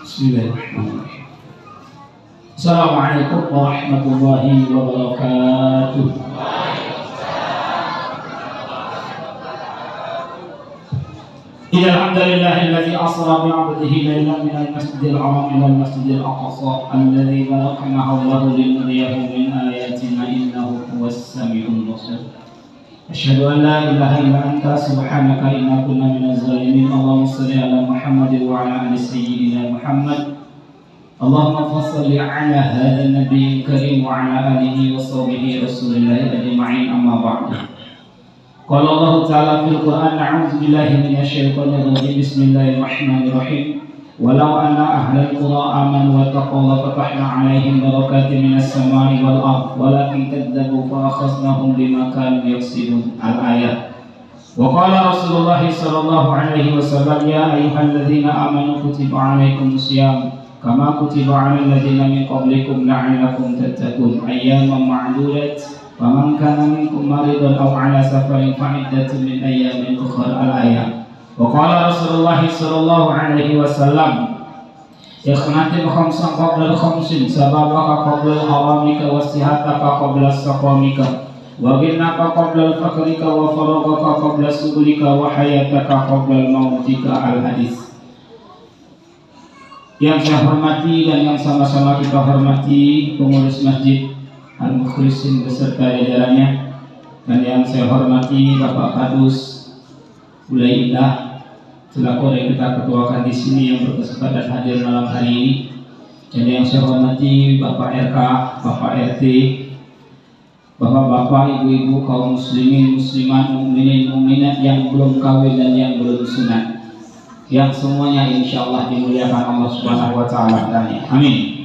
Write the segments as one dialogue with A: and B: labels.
A: Bismillahirrahmanirrahim. Assalamualaikum warahmatullahi wabarakatuh. Innal hamdalillahilladzi asra bi 'abdihi laylan minal masjidil haram ilal masjidil aqsa alladzi barakna hawlahu linuriyahu min ayatina innahu huwas samiul basir. Asyhadu an la ilaha illa anta subhanaka inna kunna minaz zalimin. Allahumma shalli ala Muhammad wa ala ali sayyidina Muhammad. Allahumma shalli ala hadzal nabiyil karim wa ala alihi wa sahbihi rasulillahi ajma'in, amma ba'du. Qala Allah ta'ala fil Qur'an, a'udzu billahi minasy syaithanir rajim. Bismillahirrahmanirrahim. Walau anna ahlal qura amanu wattaqaw la fatahna 'alaihim barakatin minas sama'i wal ardh walakin kadzdzabu fa akhadnahum bima kanu yaksibun. Al-ayat. Wa qala Rasulullah sallallahu alaihi wasallam, ya ayyuhalladzina amanu kutiba 'alaikumus shiyam kama kutiba 'alal ladzina min qablikum la'allakum tattaqun. Ayyaman ma'dudat. Waman kana minkum maridan aw ala safarin fa'iddatun min ayyamin ukhra. Al-ayat. Wa qala Rasulullah sallallahu alaihi wasallam, ikhnatil khamsan qabla al-khamsin sababaka qabla al-haramika wa sihataka qabla as-saqamika wa ghinaka qabla al-fakrika wa faragaka qabla subulika wa hayataka qabla al-mautika. Al-hadis. Yang saya hormati dan yang sama-sama kita hormati pengurus masjid Al-Mukhlisin beserta jajarannya, dan yang saya hormati Bapak Kadus Bulai Indah selaku yang kita ketuakan di sini yang berkesempatan hadir malam hari ini, dan yang saya hormati Bapak RK, Bapak RT, Bapak-bapak, ibu-ibu, kaum muslimin, muslimat, mukminin, mukminat yang belum kawin dan yang belum sunat, yang semuanya insyaallah dimuliakan Allah Subhanahu wa taala. Amin.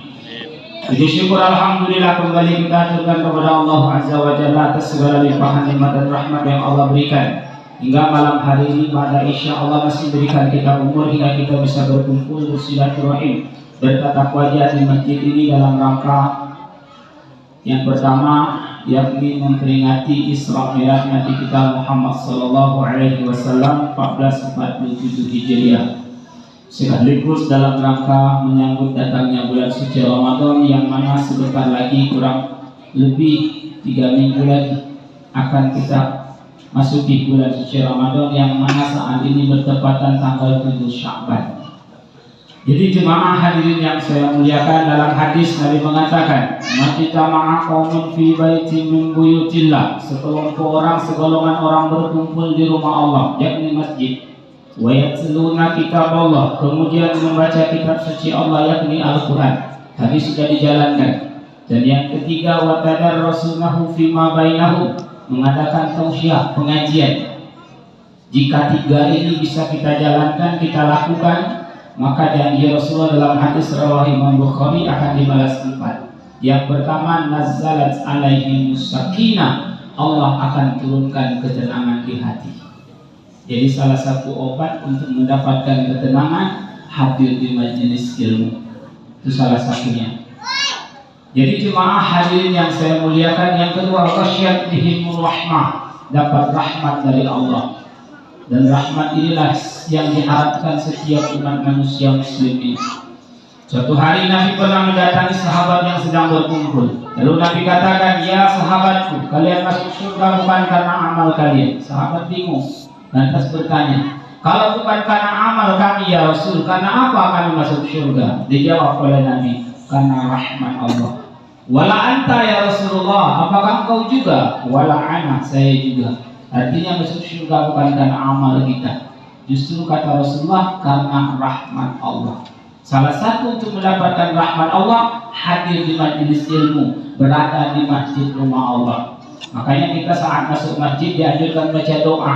A: Puji syukur alhamdulillah kembali kita aturkan kepada Allah Azza wa Jalla atas segala limpahan nikmat dan rahmat yang Allah berikan hingga malam hari ini. Pada insya Allah masih berikan kita umur hingga kita bisa berkumpul bersilaturahim bertatap wajah di masjid ini dalam rangka yang pertama, yakni memperingati Isra Mi'raj Nabi kita Muhammad sallallahu alaihi wasallam 1447 Hijriah, sekaligus dalam rangka menyambut datangnya bulan suci Ramadan yang mana sebentar lagi kurang lebih 3 minggu lagi akan kita masuki bulan suci Ramadan yang mana saat ini bertepatan tanggal 7 Sya'ban. Jadi jemaah hadirin yang saya muliakan, dalam hadis Nabi mengatakan, "Majtama'a qaumun fi baitin min buyutillah." Sekelompok orang, segolongan orang berkumpul di rumah Allah, yakni masjid. Wa yatluna kitab Allah, kemudian membaca kitab suci Allah yakni Al-Quran. Tadi sudah dijalankan. Dan yang ketiga, wa tadarrasunahu fima bainahum, mengadakan tausiah, pengajian. Jika tiga ini bisa kita jalankan, kita lakukan, maka janji Rasulullah dalam hadis riwayat Imam Bukhari akan dibalas 4. Yang pertama, nazzalat alaihimus sakinah, Allah akan turunkan ketenangan di hati. Jadi salah satu obat untuk mendapatkan ketenangan hadir di majelis ilmu, itu salah satunya. Jadi jemaah hadirin yang saya muliakan, yang kedua, khasyat bihimur rahmah, dapat rahmat dari Allah. Dan rahmat inilah yang diharapkan setiap umat manusia muslim ini. Suatu hari Nabi pernah mendatangi sahabat yang sedang berkumpul. Lalu Nabi katakan, ya sahabatku, kalian masuk surga bukan karena amal kalian. Sahabat bingung, lantas bertanya, kalau bukan karena amal kami ya Rasul, karena apa kami masuk surga? Dijawab oleh Nabi, karena rahmat Allah. Wala anta ya Rasulullah, apakah engkau juga? Wala ana, saya juga. Artinya masuk surga bukan karena amal kita, justru kata Rasulullah karena rahmat Allah. Salah satu untuk mendapatkan rahmat Allah, hadir di majelis ilmu, berada di masjid rumah Allah. Makanya kita saat masuk masjid dianjurkan baca doa,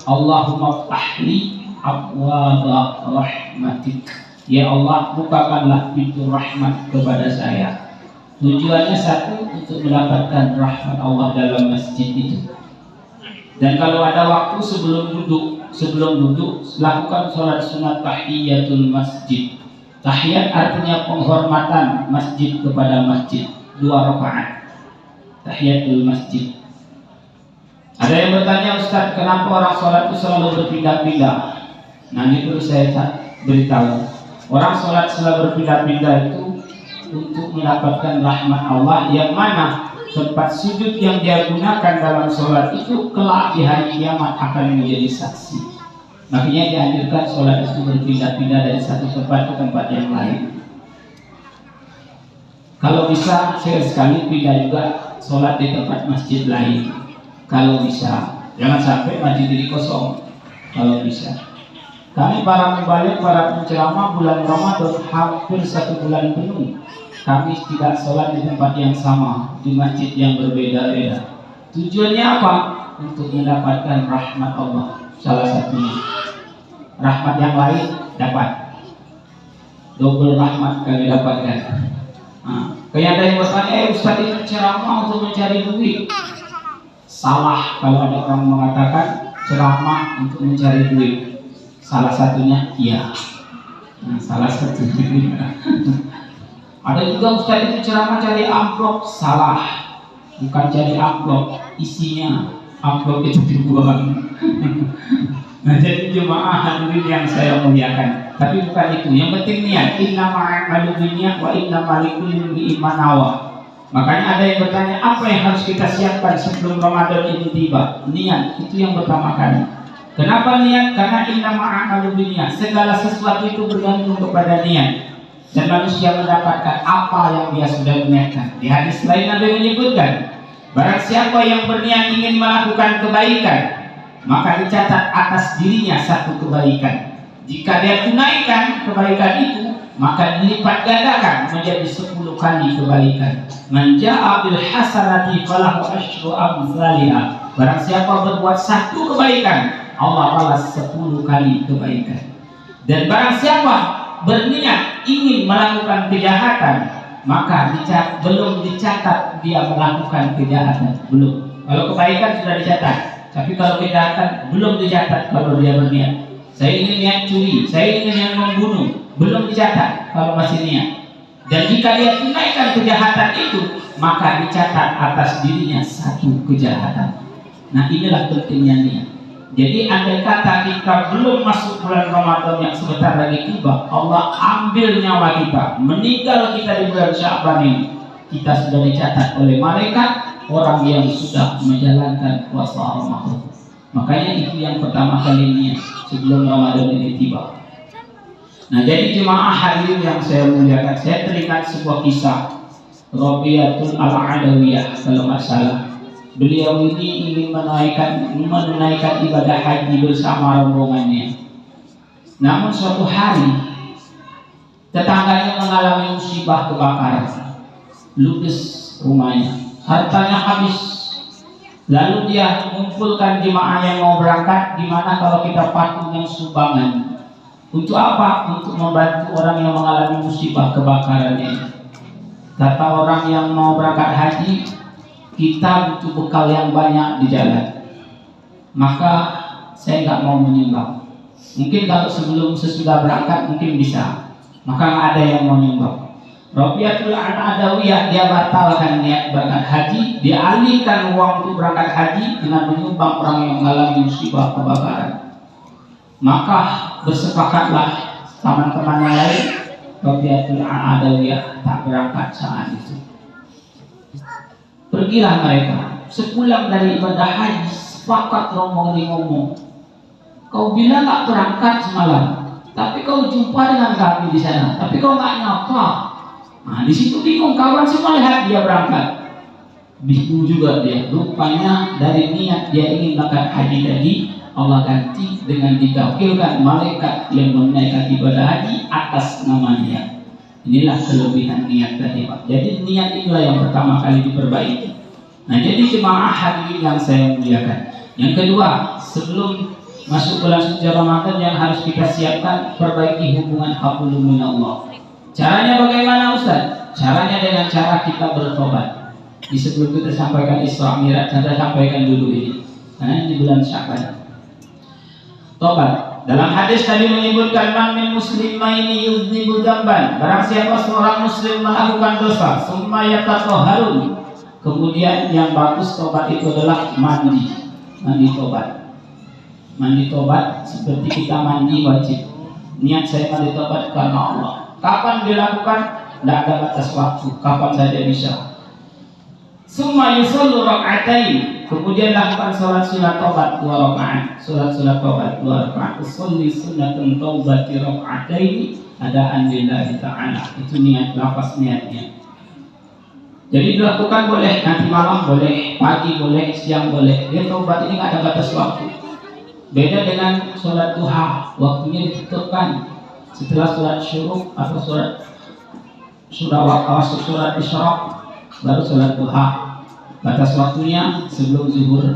A: Allahumma ftahli abwaba rahmatik. Ya Allah, bukakanlah pintu rahmat kepada saya. Tujuannya satu, untuk mendapatkan rahmat Allah dalam masjid itu. Dan kalau ada waktu sebelum duduk lakukan sholat sunat tahiyatul masjid. Tahiyat artinya penghormatan masjid kepada masjid, 2 rakaat tahiyatul masjid. Ada yang bertanya, Ustaz, kenapa orang sholat itu selalu berpindah-pindah? Nah, ini perlu saya beritahu. Orang sholat setelah berpindah-pindah itu untuk mendapatkan rahmat Allah, yang mana tempat sujud yang dia gunakan dalam sholat itu kelak di hari kiamat akan menjadi saksi. Makanya dianjurkan sholat itu berpindah-pindah dari satu tempat ke tempat yang lain. Kalau bisa sekali pindah juga sholat di tempat masjid lain. Kalau bisa, jangan sampai masjid ini kosong. Kalau bisa. Kami para mubalik, para penceramah bulan Ramadan hampir 1 bulan penuh kami tidak sholat di tempat yang sama, di masjid yang berbeda-beda. Tujuannya apa? Untuk mendapatkan rahmat Allah. Salah satunya rahmat yang lain dapat double rahmat kami dapatkan. Kayak ada yang bertanya, Ustaz itu ceramah untuk mencari duit. Salah kalau ada orang mengatakan ceramah untuk mencari duit. Salah satunya iya. Salah satunya. Ada juga Ustaz itu ceramah cari amplop. Salah. Bukan cari amplop, isinya amplop itu dibuang. Nah, jadi jemaah hadirin yang saya muliakan. Tapi bukan itu. Yang penting niat. Inna ma'amalu binniyat wa inna malikulli imri'in ma nawa. Makanya ada yang bertanya, apa yang harus kita siapkan sebelum Ramadan ini tiba? Niat, itu yang pertama kali. Kenapa niat? Karena inna ma'amalu binniyat. Segala sesuatu itu bergantung kepada niat. Dan manusia mendapatkan apa yang dia sudah niatkan. Di hadis lain ada yang menyebutkan, barang siapa yang berniat ingin melakukan kebaikan, maka dicatat atas dirinya satu kebaikan. Jika dia tunaikan kebaikan itu, maka dilipat gandakan menjadi 10 kali kebaikan. Man jaa bil hasanati falahu asyru amsalha. Barang siapa berbuat 1 kebaikan, Allah balas 10 kali kebaikan. Dan barang siapa berniat ingin melakukan kejahatan, maka belum dicatat dia melakukan kejahatan. Belum. Kalau kebaikan sudah dicatat, tapi kalau kejahatan belum dicatat. Kalau dia berniat, saya ingin niat curi, saya ingin yang membunuh, belum dicatat kalau masih niat. Dan jika dia tunaikan kejahatan itu, maka dicatat atas dirinya 1 kejahatan. Nah, inilah pentingnya niat. Jadi andai kata kita belum masuk bulan Ramadan yang sebentar lagi tiba, Allah ambil nyawa kita, meninggal kita di bulan Sya'ban ini, kita sudah dicatat oleh malaikat orang yang sudah menjalankan puasa Ramadan. Makanya itu yang pertama kalinya sebelum Ramadan ini tiba. Nah, jadi jemaah hadirin yang saya muliakan, saya teringat sebuah kisah Rabi'atul Al-Adawiyah kalau nggak salah. Beliau ini ingin menunaikan ibadah haji bersama rombongannya. Namun suatu hari tetangganya mengalami musibah kebakaran, ludes rumahnya, hartanya habis. Lalu dia mengumpulkan jemaah yang mau berangkat. Gimana kalau kita patungan sumbangan? Untuk apa? Untuk membantu orang yang mengalami musibah kebakaran ini. Kata orang yang mau berangkat haji, kita butuh bekal yang banyak di jalan, maka saya nggak mau menyumbang. Mungkin kalau sesudah berangkat mungkin bisa, maka nggak ada yang mau menyumbang. Rabi'atul Adawiyah dia batalkan niat berangkat haji, dia alihkan uang untuk berangkat haji dengan menyumbang orang yang mengalami musibah kebakaran. Maka bersepakatlah teman-teman yang lain, Rabi'atul Adawiyah tak berangkat saat itu. Pergilah mereka. Sepulang dari ibadah haji, sepakat rombongan ngomong, kau bilang nggak berangkat semalam, tapi kau jumpa dengan kami di sana, tapi kau nggak nyapa. Nah, di situ bingung, kawan semua lihat dia berangkat, bingung juga dia. Rupanya dari niat dia ingin berangkat haji tadi, Allah ganti dengan ditawakilkan malaikat yang menunaikan ibadah haji atas nama niat. Inilah kelebihan niat tadi, Pak. Jadi niat inilah yang pertama kali diperbaiki. Nah, jadi jemaah hadirin yang saya muliakan. Yang kedua, sebelum masuk bulan suci Ramadan yang harus kita siapkan, perbaiki hubungan hablum minallah. Caranya bagaimana, Ustaz? Caranya dengan cara kita bertobat. Di sebelum kita sampaikan Isra Mi'raj, saya sampaikan dulu ini. Karena ini bulan Sya'ban. Tobat. Dalam hadis tadi menyebutkan man min muslimaini yuznibu dzamban. Barang siapa seorang muslim melakukan dosa, summa yatatahharun. Kemudian yang bagus tobat itu adalah mandi tobat. Mandi tobat seperti kita mandi wajib. Niat saya mau ditobat karena Allah. Kapan dilakukan? Tidak ada batas waktu, kapan saja bisa. Summa yusallu rak'atain, kemudian lakukan salat sunat tobat 2 rakaat. Salat tobat 2 rakaat. Usolli sunnatun taubati rak'atain adaan lillahi ta'ala. Itu niat, lafaz niatnya. Jadi dilakukan boleh nanti malam, boleh pagi, boleh siang, boleh. Dia tobat ini nggak ada batas waktu. Beda dengan sholat duha, waktunya ditentukan setelah sholat syuruk atau sholat isyraq, baru sholat duha. Batas waktunya sebelum zuhur.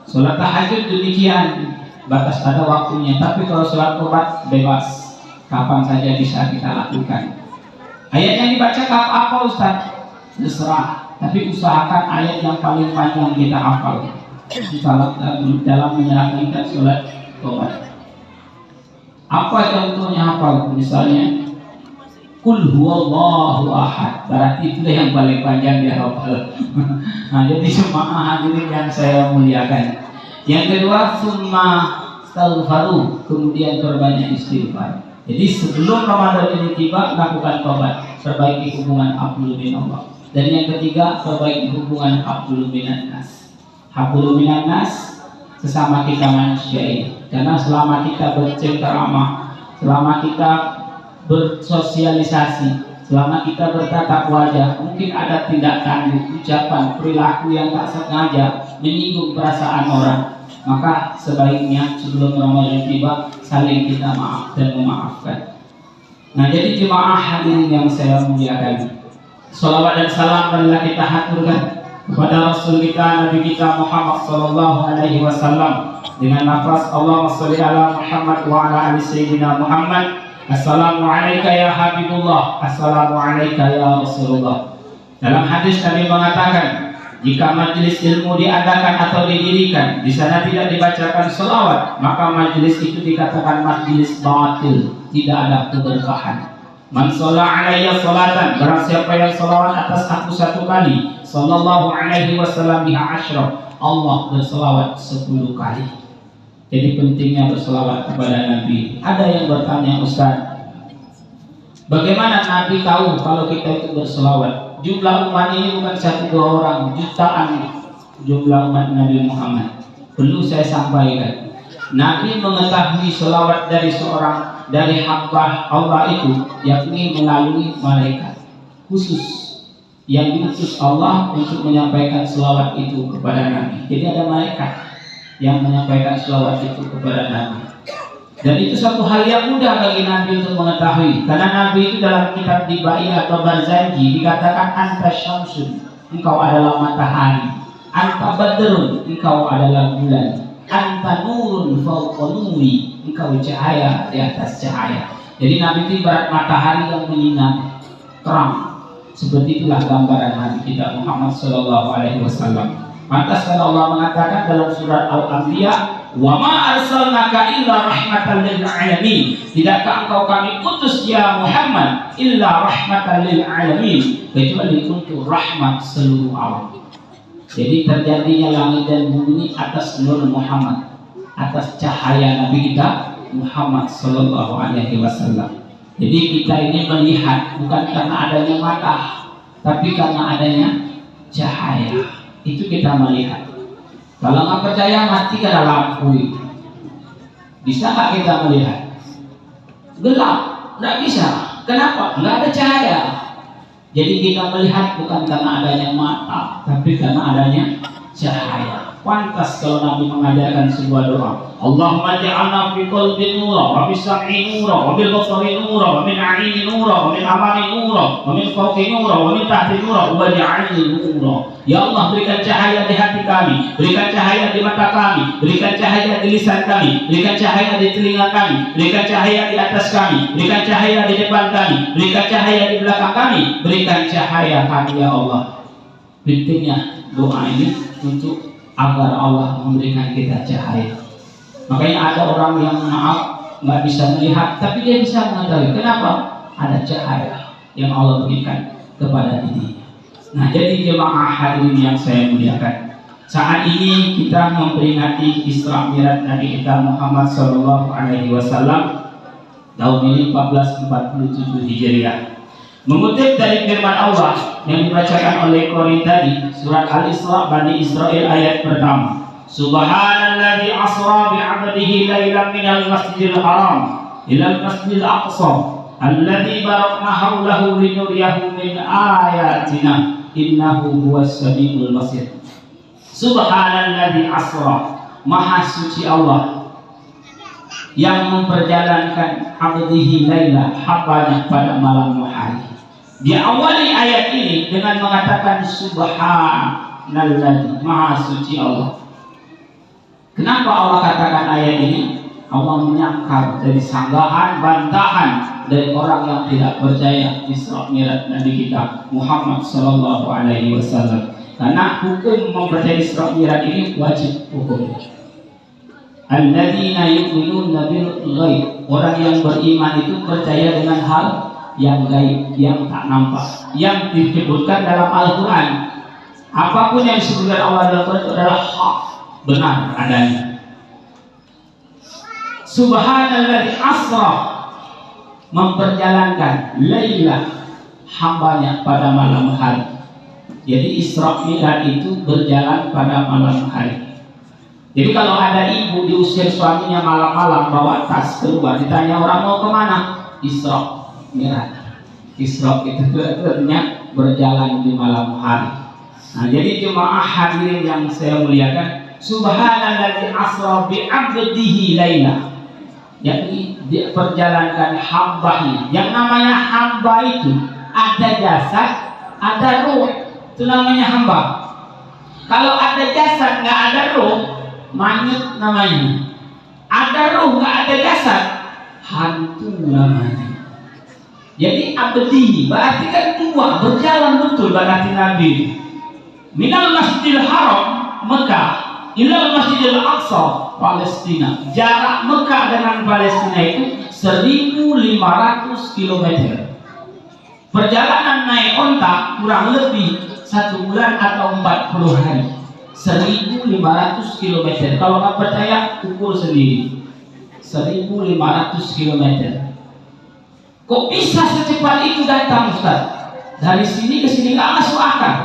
A: Sholat tahajud demikian, batas ada waktunya. Tapi kalau sholat tobat bebas, kapan saja bisa kita lakukan. Ayat yang dibaca apa Ustaz? Terserah, tapi usahakan ayat yang paling panjang kita hafal dalam menjalankan sholat tobat. Apa contohnya hafal? Misalnya Qul huwallahu ahad, berarti itu yang paling panjang dia hafal. Nah, jadi jemaah hadirin yang saya muliakan. Yang kedua, summa astaghfaru, kemudian perbanyak istighfar. Jadi sebelum Ramadan ini tiba, lakukan tobat, perbaiki hubungan abdul bin Allah. Dan yang ketiga, perbaiki hubungan abdul minan nas. Abdul minan nas, sesama kita manusia ini. Karena selama kita bercengkerama, selama kita bersosialisasi, selama kita bertatap wajah, mungkin ada tindak tanduk, ucapan, perilaku yang tak sengaja menyinggung perasaan orang. Maka sebaiknya sebelum Ramadan tiba saling kita maaf dan memaafkan. Nah, jadi jemaah hadirin yang saya muliakan, salawat dan salam marilah kita haturkan kepada Rasul kita, Nabi kita Muhammad sallallahu alaihi wasallam dengan lafaz Allahumma shalli ala Muhammad wa ala ali sayyidina Muhammad. Assalamualaikum ya Habibullah, Assalamualaikum ya Rasulullah. Dalam hadis Nabi mengatakan, jika majelis ilmu diadakan atau didirikan, di sana tidak dibacakan selawat, maka majelis itu dikatakan majelis batil, tidak ada keberkahan. Man shalla alayya salatan, barang siapa yang selawat atas aku 1 kali, sallallahu alaihi wasallam biha asyra, Allah berselawat 10 kali. Jadi pentingnya berselawat kepada Nabi. Ada yang bertanya, Ustaz, bagaimana Nabi tahu kalau kita itu berselawat? Jumlah umat ini bukan 1-2 orang, jutaan jumlah umat Nabi Muhammad. Perlu saya sampaikan, Nabi mengetahui selawat dari hamba Allah itu, yakni melalui malaikat khusus yang diutus Allah untuk menyampaikan selawat itu kepada Nabi. Jadi ada malaikat yang menyampaikan selawat itu kepada Nabi. Dan itu suatu hal yang mudah bagi Nabi untuk mengetahui, karena Nabi itu dalam kitab Dibai atau Barzanji dikatakan anta syamsun, engkau adalah matahari, anta badrun, engkau adalah bulan, anta nurun fawqa nuri, engkau cahaya di atas cahaya. Jadi Nabi itu ibarat matahari yang menyinar terang. Seperti itulah gambaran Nabi kita Muhammad sallallahu alaihi wasallam. Pantas kalau Allah mengatakan dalam surat Al-Anbiya, wa ma arsalnaka illa rahmatan lil alamin, tidakkah engkau kami utus ya Muhammad illa rahmatan lil alamin, kecuali untuk rahmat seluruh alam. Jadi terjadinya langit dan bumi atas nur Muhammad, atas cahaya Nabi kita Muhammad sallallahu alaihi wasallam. Jadi kita ini melihat bukan karena adanya mata, tapi karena adanya cahaya. Itu kita melihat. Kalau nggak percaya, mati ke lampu itu. Bisa nggak kita melihat? Gelap, nggak bisa. Kenapa? Nggak ada cahaya. Jadi kita melihat bukan karena adanya mata, tapi karena adanya cahaya. Pantas kalau Nabi mengajarkan sebuah doa, Allahumma ja'alna fi qalbi nura, wa fi sam'i nura, wa bil basari nura, wa min 'aini nura, wa min amami nura, wa min fawqi nura, wa min tahti nura, wa ja'alni nura. Ya Allah, berikan cahaya di hati kami, berikan cahaya di mata kami, berikan cahaya di lisan kami, berikan cahaya di telinga kami, berikan cahaya di atas kami, berikan cahaya di depan kami, berikan cahaya di belakang kami, berikan cahaya kami ya Allah. Pentingnya doa ini untuk agar Allah memberikan kita cahaya. Makanya ada orang yang maaf nggak bisa melihat, tapi dia bisa mengetahui. Kenapa? Ada cahaya yang Allah berikan kepada dirinya. Nah, jadi jemaah hadirin yang saya muliakan, saat ini kita memperingati Isra Mi'raj Nabi kita Muhammad sallallahu alaihi wasallam. Tahun ini 1447 Hijriah. Mengutip dari firman Allah yang dibacakan oleh Qori tadi, surat Al-Isra Bani Israil ayat pertama. Subhanalladzi asra bi'abdihi lailan minal masjidil haram ilal masjidil aqsa alladzi barakna haulahu linuriyahu min ayatina innahu huwas samiul basir. Subhanalladzi asra, maha suci Allah yang memperjalankan abdihi laila, hambanya pada malam hari. Diawali ayat ini dengan mengatakan subhanalladzi, maha suci Allah. Kenapa Allah katakan ayat ini? Allah menyangkal dari sanggahan, bantahan dari orang yang tidak percaya Isra Mi'raj Nabi kita Muhammad sallallahu alaihi wasallam. Karena hukum mempercayai Isra Mi'raj ini wajib hukum. Alladzina yu'minuna bil ghaib, orang yang beriman itu percaya dengan hal yang gaib, yang tak nampak, yang disebutkan dalam Al-Quran. Apapun yang disebutkan Allah dalam Al-Quran itu adalah hak, benar adanya. Subhanalladzi asra, memperjalankan laila, hambanya pada malam hari. Jadi Isra Mi'raj itu berjalan pada malam hari. Jadi kalau ada ibu diusir suaminya malam-malam bawa tas keluar, ditanya orang mau kemana? Isra Mi'raj. Isra itu artinya berjalan di malam hari. Nah, jadi jemaah hadirin yang saya muliakan, subhanalladzi asra bi 'abdihi laila, yakni dia perjalankan hambanya. Yang namanya hamba itu ada jasad, ada ruh, itu namanya hamba. Kalau ada jasad nggak ada ruh, manyut namanya. Ada ruh nggak ada jasad, hantu namanya. Jadi abdi berarti kan dua, berjalan betul berarti Nabi. Minal Masjidil Haram Mekah ilal Masjidil Aqsa Palestina. Jarak Mekah dengan Palestina itu 1.500 km. Perjalanan naik onta kurang lebih 1 bulan atau 40 hari. 1.500 km. Kalau nggak percaya ukur sendiri. 1.500 km. Kok bisa secepat itu datang, Ustaz? Dari sini ke sini nggak masuk akal.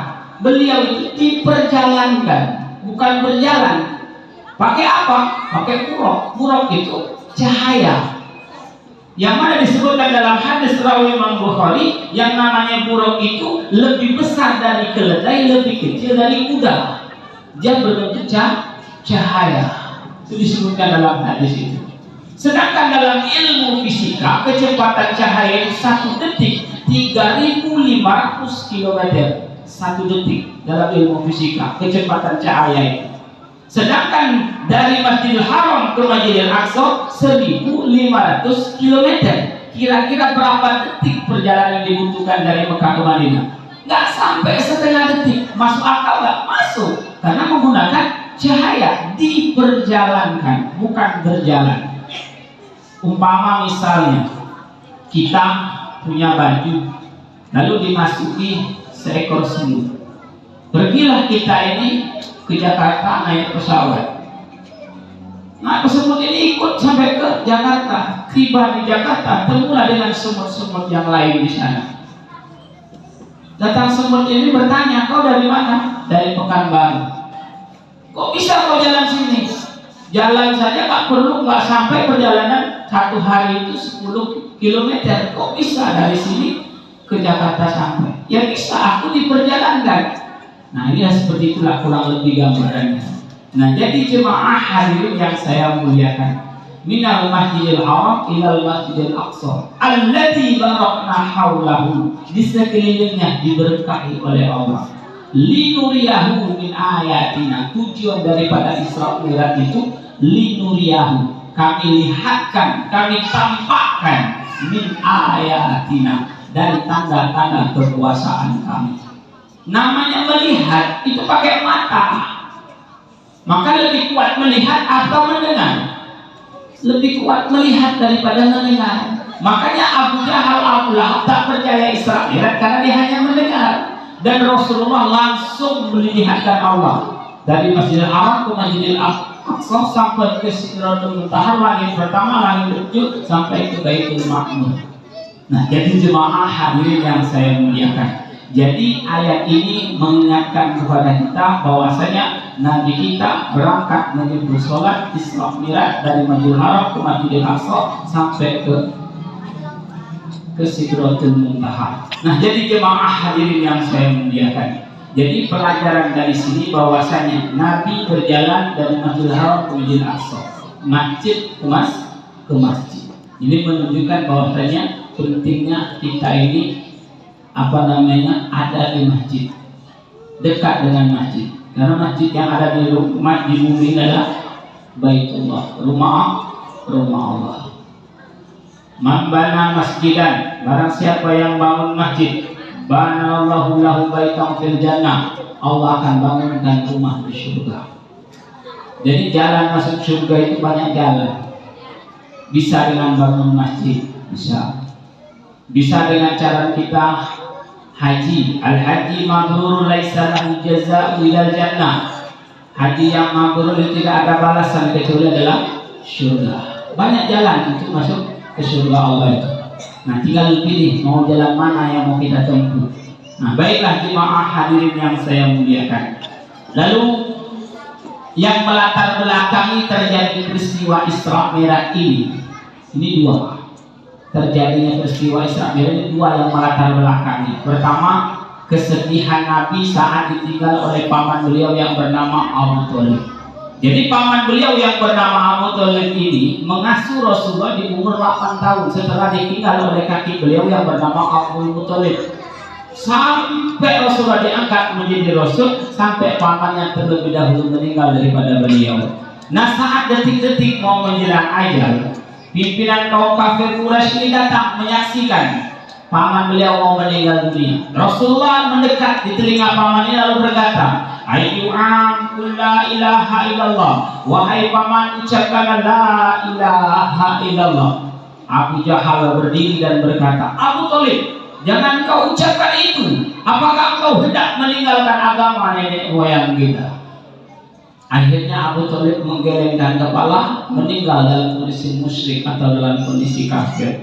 A: Beliau itu diperjalankan, bukan berjalan. Pakai apa? Pakai buruk. Buruk itu cahaya. Yang mana disebutkan dalam hadis rawi Imam Bukhari, yang namanya buruk itu lebih besar dari keledai, lebih kecil dari kuda. Dia berbentuk cahaya. Itu disebutkan dalam hadis itu. Sedangkan dalam ilmu fisika, kecepatan cahaya itu 1 detik 3.500 km. 1 detik dalam ilmu fisika, kecepatan cahaya itu. Sedangkan dari Masjidil Haram ke Masjidil Aqsa 1.500 km. Kira-kira berapa detik perjalanan dibutuhkan dari Mekah ke Madinah? Nggak sampai setengah detik. Masuk akal nggak? Masuk. Karena menggunakan cahaya, diperjalankan, bukan berjalan. Umpama misalnya kita punya baju lalu dimasuki seekor semut. Pergilah kita ini ke Jakarta naik pesawat. Nah, semut ini ikut sampai ke Jakarta. Tiba di Jakarta, temulah dengan semut-semut yang lain di sana. Datang semut ini bertanya, kau dari mana? Dari Pekanbaru. Kok bisa kau jalan sini? Jalan saja nggak perlu, nggak sampai perjalanan 1 hari itu 10 km. Kok bisa dari sini ke Jakarta sampai? Ya bisa, aku diperjalankan. Nah, ini seperti itulah kurang lebih gambarannya. Nah, jadi jemaah hadirin yang saya muliakan, minal Masjidil Haram ilal Masjidil Aqsa alladzi barakna haulahu, di sekelilingnya diberkahi oleh Allah. Linuriyahu min ayatina, tujuan daripada Isra Mi'raj itu linuriyahu, kami lihatkan, kami tampakkan, min ayatina, dari tanda-tanda kekuasaan kami. Namanya melihat itu pakai mata, maka lebih kuat melihat atau mendengar? Lebih kuat melihat daripada mendengar. Makanya Abu Jahal, Abu Lahab tak percaya Isra Mi'raj karena dia hanya mendengar. Dan Rasulullah langsung melihatkan Allah dari Masjidil Haram ke Masjidil Aqsa sampai ke Sidratul Muntaha, langit pertama, langit ketujuh, sampai ke Baitul Ma'mur. Nah, jadi jemaah hadirin yang saya muliakan, jadi ayat ini mengingatkan kepada kita bahwasanya Nabi kita berangkat menuju sholat Isra Mi'raj dari Masjidil Haram ke Masjidil Aqsa sampai ke Sidratul Muntaha. Nah, jadi jemaah hadirin yang saya muliakan, jadi pelajaran dari sini bahwasanya Nabi berjalan dari Masjidil Haram ke Masjidil Aqsa, masjid ke masjid. Ini menunjukkan bahwasanya pentingnya kita ini ada di masjid, dekat dengan masjid. Karena masjid yang ada di bumi adalah Baitullah, rumah Allah. Man bana masjidan, barang siapa yang bangun masjid, banallahu lahu baitan fil jannah, Allah akan bangunkan rumah di surga. Jadi jalan masuk surga itu banyak jalan. Bisa dengan bangun masjid, bisa dengan cara kita haji. Al-haji mabrur laisa lahu jazaa'u ilal jannah. Haji yang mabrur itu tidak ada balasan kecuali adalah surga. Banyak jalan untuk masuk ke surga Allah itu. Nah, tinggal pilih mau jalan mana yang mau kita tempuh. Nah, baiklah jemaah hadirin yang saya muliakan. Lalu yang melatar belakangi terjadi peristiwa Isra Mi'raj ini dua. Terjadinya peristiwa Isra Mi'raj ini dua yang melatar belakangi. Pertama, kesedihan Nabi saat ditinggal oleh paman beliau yang bernama Abu Thalib. Jadi paman beliau yang bernama Abu Thalib ini mengasuh Rasulullah di umur 8 tahun setelah ditinggal oleh kakek beliau yang bernama Abu Thalib. Sampai Rasulullah diangkat menjadi Rasul, sampai pamannya terlebih dahulu meninggal daripada beliau. Nah, saat detik-detik mau menjelang ajal, pimpinan kaum kafir Quraisy ini datang menyaksikan paman beliau mau meninggal dunia. Rasulullah mendekat di telinga paman ini lalu berkata, ayyuham la ilaha illallah, wahai paman ucapkan la ilaha illallah. Abu Jahal berdiri dan berkata, Abu Thalib, jangan kau ucapkan itu. Apakah kau hendak meninggalkan agama nenek moyang kita? Akhirnya Abu Thalib menggelengkan kepala, meninggal dalam kondisi musyrik atau dalam kondisi kafir.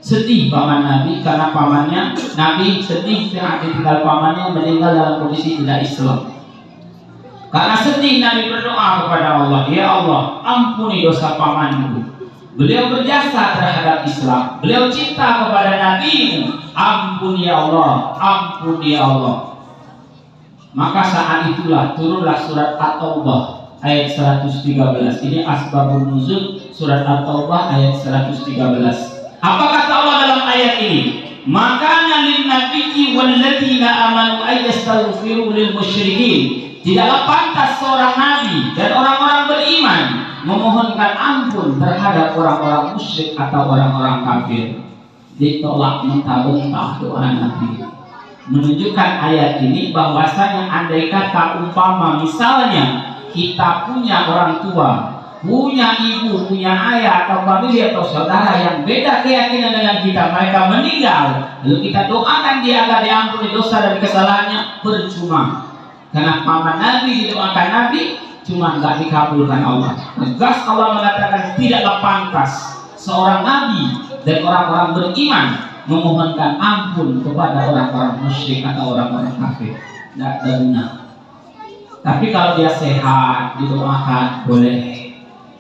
A: Sedih paman Nabi karena pamannya, Nabi sedih saat ditinggal pamannya meninggal dalam kondisi tidak Islam. Karena sedih Nabi berdoa kepada Allah, ya Allah, ampuni dosa pamanku. Beliau berjasa terhadap Islam, beliau cinta kepada Nabi. Ampuni ya Allah, ampuni ya Allah. Maka saat itulah turunlah surat At-Taubah ayat 113. Ini asbabun nuzul surat At-Taubah ayat 113. Apa kata Allah dalam ayat ini? Maka lin nabiyyi walladzina amanu ayyastaghfiru lil musyrikin. Tidaklah pantas seorang nabi dan orang-orang beriman memohonkan ampun terhadap orang-orang musyrik atau orang-orang kafir. Ditolak mentah-mentah doa Nabi. Menunjukkan ayat ini bahwasanya andai kata umpama misalnya kita punya orang tua, punya ibu, punya ayah atau famili atau saudara yang beda keyakinan dengan kita, mereka meninggal, lalu kita doakan dia agar diampuni dosa dan kesalahannya, percuma. Karena paman Nabi didoakan Nabi, cuma nggak dikabulkan Allah. Tegas Allah mengatakan tidaklah pantas seorang Nabi dan orang-orang beriman memohonkan ampun kepada orang-orang musyrik atau orang-orang kafir. Tidak ada guna. Tapi kalau dia sehat, didoakan boleh,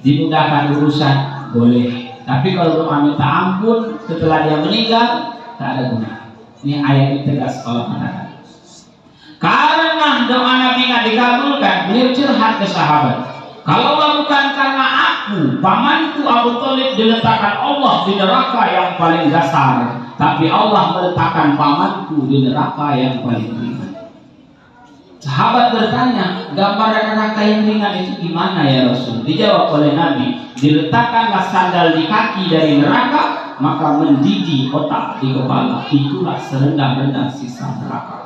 A: dimudahkan urusan boleh. Tapi kalau doa minta ampun setelah dia meninggal, tak ada guna. Ini ayat yang tegas Allah katakan. Karena doa Nabi nggak dikabulkan, beliau curhat ke sahabat. Kalau bukan karena aku, pamanku Abu Thalib diletakkan Allah di neraka yang paling dasar, tapi Allah meletakkan pamanku di neraka yang paling ringan. Sahabat bertanya, gambar neraka yang ringan itu gimana ya Rasul? Dijawab oleh Nabi, diletakkanlah sandal di kaki dari neraka, maka mendidih otak di kepala. Itulah serendah-rendah sisa neraka.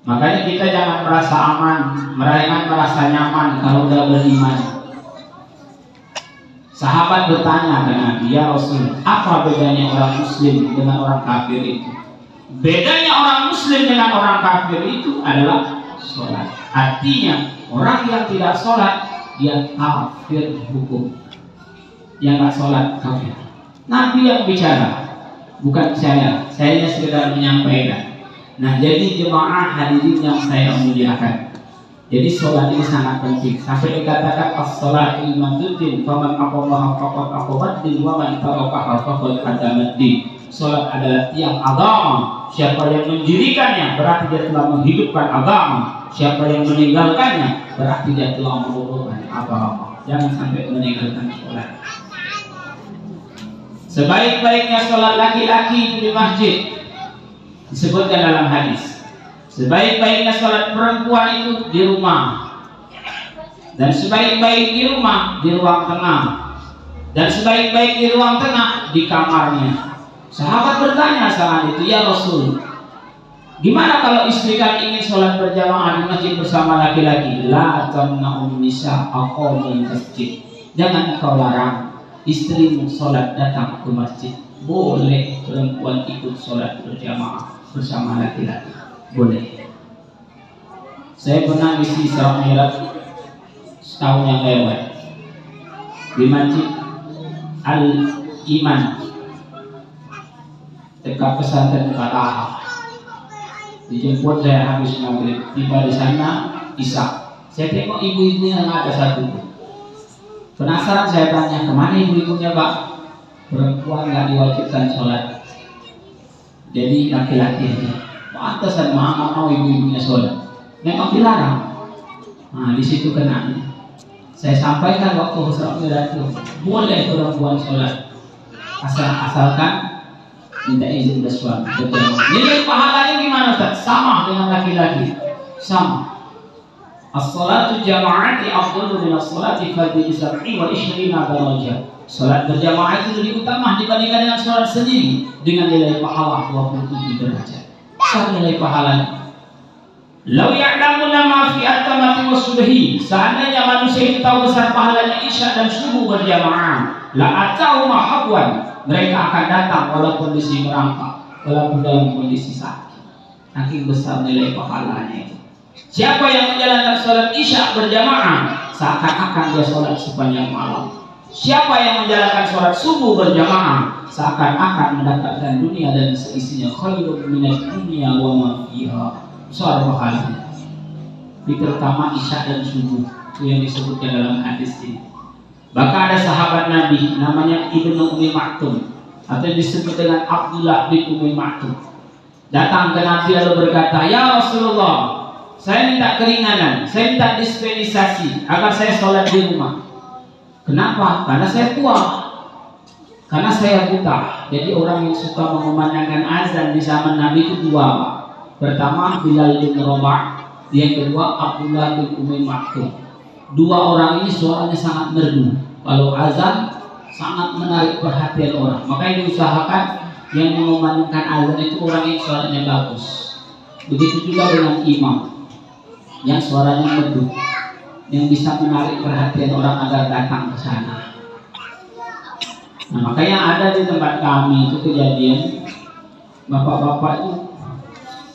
A: Makanya kita jangan merasa aman, merasa nyaman kalau udah beriman. Sahabat bertanya ke Nabi, ya Rasul, apa bedanya orang Muslim dengan orang kafir itu? Bedanya orang Muslim dengan orang kafir itu adalah sholat. Artinya orang yang tidak sholat dia kafir hukum. Yang nggak sholat kafir. Nabi yang bicara, bukan saya. Saya sekedar menyampaikan. Nah, jadi jemaah hadirin yang saya muliakan. Jadi sholat ini sangat penting. Sampai dikatakan as-sholatu imaduddin, faman aqamaha faqad aqamaddin, wa man tarakaha faqad hadamaddin. Sholat adalah tiang agama. Siapa yang mendirikannya berarti dia telah menghidupkan agama. Siapa yang meninggalkannya berarti dia telah merobohkan agama. Jangan sampai meninggalkan sholat. Sebaik-baiknya sholat laki-laki di masjid disebutkan dalam hadis. Sebaik-baiknya sholat perempuan itu di rumah. Dan sebaik-baik di rumah di ruang tengah. Dan sebaik-baik di ruang tengah di kamarnya. Sahabat bertanya saat itu, ya Rasul, gimana kalau istri kami ingin sholat berjamaah di masjid bersama laki-laki? La tamna'un nisa aqamul masjid. Jangan kau larang istrimu sholat datang ke masjid. Boleh perempuan ikut sholat berjamaah bersama laki-laki. Boleh. Saya pernah isi Isra Mi'raj setahun yang lewat di Masjid Al-Iman dekat pesantren Kataha. Dijemput saya habis maghrib, tiba di sana Isya. Saya tengok ibu-ibunya nggak ada satu. Penasaran saya tanya, kemana ibu-ibunya Pak? Perempuan nggak diwajibkan sholat, jadi laki-laki aja. Pantasan mau ibu-ibunya sholat, memang dilarang. Nah, di situ kenanya. Saya sampaikan waktu Isra Mi'raj itu, boleh perempuan sholat asalkan minta izin dari suami. Nilai pahalanya gimana Ustaz? Sama dengan laki-laki, sama. As-salatu jama'ati afdalu min as-salati fardhi bi 27 darajah. Salat berjamaah itu lebih utama dibandingkan dengan salat sendiri dengan nilai pahala 27 derajat. Besar nilai pahalanya. Lau ya'lamuna ma fi at-tamati was-subhi, seandainya manusia itu tahu besar pahalanya Isya dan subuh berjamaah, la atau mahabwan, mereka akan datang walaupun kondisi merangkak, walaupun dalam kondisi sakit. Saking besar nilai pahalanya itu. Siapa yang menjalankan sholat Isya berjamaah, seakan-akan dia sholat sepanjang malam. Siapa yang menjalankan sholat subuh berjamaah, seakan-akan mendapatkan dunia dan seisinya. Khairun minad dunya wa ma fiha. Besar pahalanya. Terutama Isya dan subuh, itu yang disebutkan dalam hadis ini. Bahkan ada sahabat Nabi namanya Ibnu Ummi Maktum, atau disebut dengan Abdullah bin Ummi Maktum, datang ke Nabi lalu berkata, ya Rasulullah, saya minta keringanan, saya minta dispensasi agar saya sholat di rumah. Kenapa? Karena saya tua, karena saya buta. Jadi orang yang suka mengumandangkan azan di zaman Nabi itu dua. Pertama Bilal bin Rabah, yang kedua Abdullah bin Ummi Maktum. Dua orang ini suaranya sangat merdu. Kalau azan sangat menarik perhatian orang. Makanya diusahakan yang mengumandangkan azan itu orang yang suaranya bagus. Begitu juga dengan imam yang suaranya merdu, yang bisa menarik perhatian orang agar datang ke sana. Nah, makanya ada di tempat kami itu kejadian bapak-bapak itu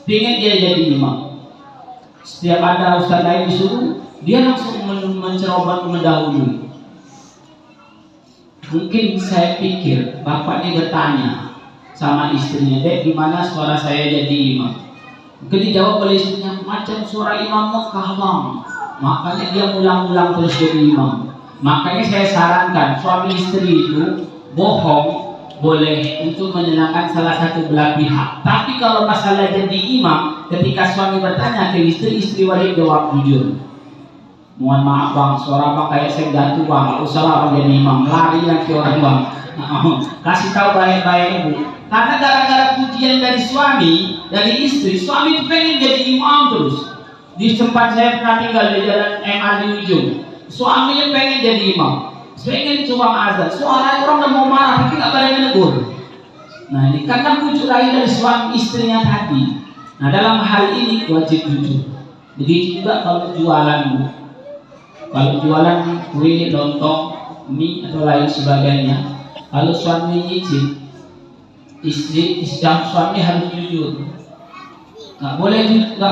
A: pengen dia jadi imam. Setiap ada ustaz lain disuruh, dia langsung menceroboh mendahului. Mungkin saya pikir bapak ini bertanya sama istrinya, dek gimana suara saya jadi imam? Mungkin dijawab oleh istrinya, macam suara imam Mekah bang. Makanya dia ulang-ulang terus jadi imam. Makanya saya sarankan suami istri itu bohong boleh untuk menyenangkan salah satu belah pihak. Tapi kalau masalah jadi imam, ketika suami bertanya ke istri, istri wajib jawab jujur. Mohon maaf bang, suara bang kayak saya gantung bang, nggak usah lah bang jadi imam, lari nanti orang bang. Kasih tahu baik-baik ibu. Karena gara-gara pujian dari suami, dari istri, suami itu pengen jadi imam terus. Di tempat saya pernah tinggal di jalan MA di ujung, suaminya pengen jadi imam. Pengen coba azan, suara orang udah mau marah tapi nggak berani menegur. Nah ini karena pujuk raih dari suami istrinya tadi. Nah dalam hal ini wajib jujur. Begitu juga kalau jualan, kalau jualan kue, lontong, mie atau lain sebagainya, kalau suami izin, istri suami harus jujur. Nggak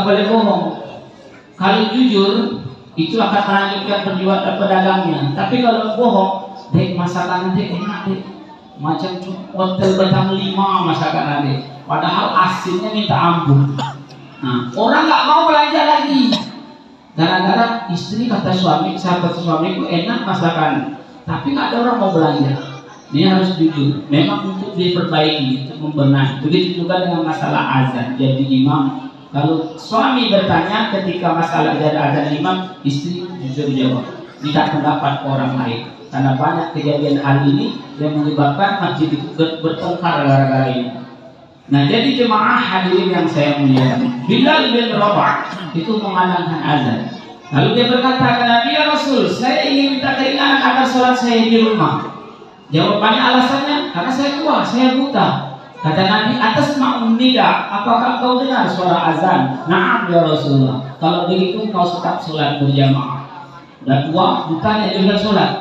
A: boleh bohong. Kalau jujur, itu akan melanjutkan perjuangan pedagangnya. Tapi kalau bohong, dek masakan dek enak dek, macam hotel bintang 5 masakan dek, padahal asinnya minta ampun. Nah, orang nggak mau belanja lagi gara-gara istri kata suami, sahabat suamiku enak masakan, tapi nggak ada orang mau belanja. Ini harus jujur, memang untuk diperbaiki, untuk membenahi. Begitu juga dengan masalah azan. Jadi imam, kalau suami bertanya ketika masalah azan imam, istri jujur jawab, minta pendapat orang lain. Karena banyak kejadian hal ini yang menyebabkan masjid itu bertengkar gara-gara ini. Nah, jadi jemaah hadirin yang saya muliakan, Bilal bin Rabah itu mengandalkan azan. Lalu dia berkata kepada Nabi, ya Rasul, saya ingin minta keringanan agar sholat saya di rumah. Jawabannya alasannya, karena saya tua, saya buta. Kata Nabi, atas ma'un nida, apakah kau dengar suara azan? Na'am ya Rasulullah. Kalau begitu kau tetap sholat berjamaah. Dan tua, butanya juga sholat.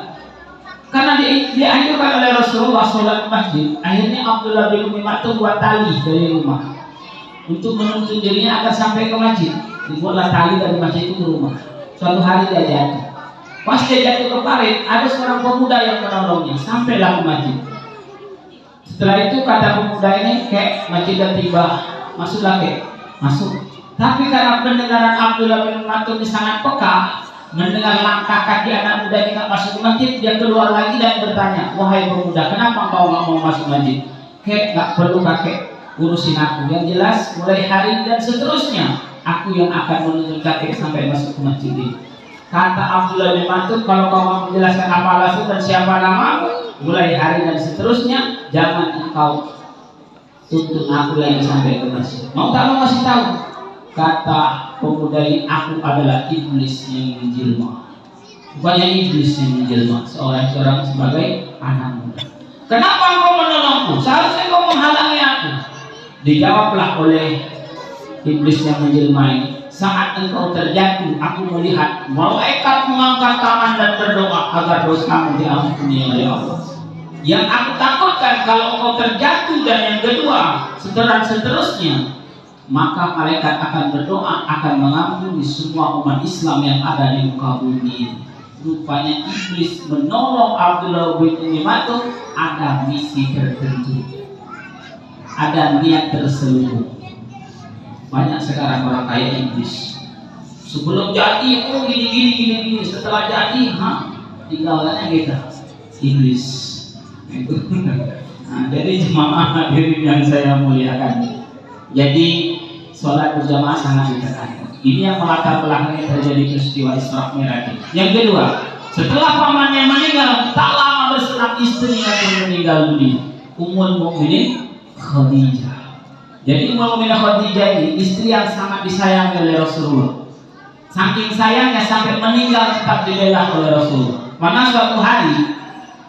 A: Karena dianjurkan oleh Rasulullah sholat masjid. Akhirnya Abdullah bin Umi Maktum buat tali dari rumah untuk menuntun dirinya agar sampai ke masjid. Dibuatlah tali dari masjid itu ke rumah. Suatu hari dia jatuh. Pas dia jatuh ke parit, ada seorang pemuda yang menolongnya, sampailah ke masjid. Setelah itu kata pemuda ini, kek masjid dan tiba, masuklah kek, masuk. Tapi karena pendengaran Abdullah bin Maktum ini sangat peka, mendengar langkah kaki anak muda ini tak masuk ke masjid, dia keluar lagi dan bertanya, wahai pemuda, kenapa kau nggak mau masuk masjid? Kek, nggak perlu kakek urusin aku. Yang jelas, mulai hari dan seterusnya, aku yang akan menuntun kakek sampai masuk ke masjid ini. Kata Abdullah bin Maktum, kalau kau mau menjelaskan apa alasan dan siapa namamu, mulai hari dan seterusnya, jangan engkau tuntut aku lagi sampai ke masjid. Mau tak mau masih tahu? Kata pemuda ini, aku adalah iblis yang menjelma. Bukannya iblis yang menjelma, seorang sebagai anak muda. Kenapa engkau menolongku? Seharusnya engkau menghalangi aku. Dijawablah oleh iblis yang menjelma ini, saat engkau terjatuh, aku melihat malaikat mengangkat tangan dan berdoa agar dosamu diampuni oleh Allah. Yang aku takutkan kalau engkau terjatuh dan yang kedua seterusnya, maka malaikat akan berdoa akan mengampuni semua umat Islam yang ada di muka bumi. Rupanya iblis menolong Abdullah bin Umi Maktum ada misi tertentu, ada niat terselubung. Banyak sekarang orang kaya iblis. Sebelum jadi, oh gini. Setelah jadi, tinggalannya kita iblis. Nah, jadi jemaah hadirin yang saya muliakan. Jadi sholat berjamaah sangat ditekankan. Ini yang melatar belakangnya terjadi peristiwa Isra Mi'raj. Yang kedua, setelah pamannya meninggal, tak lama berselang istrinya yang meninggal dunia, Ummul Mukminin Khadijah. Jadi Ummul Mukminin Khadijah ini istri yang sangat disayangi oleh Rasulullah. Saking sayangnya sampai meninggal tetap dibela oleh Rasulullah. Mana suatu hari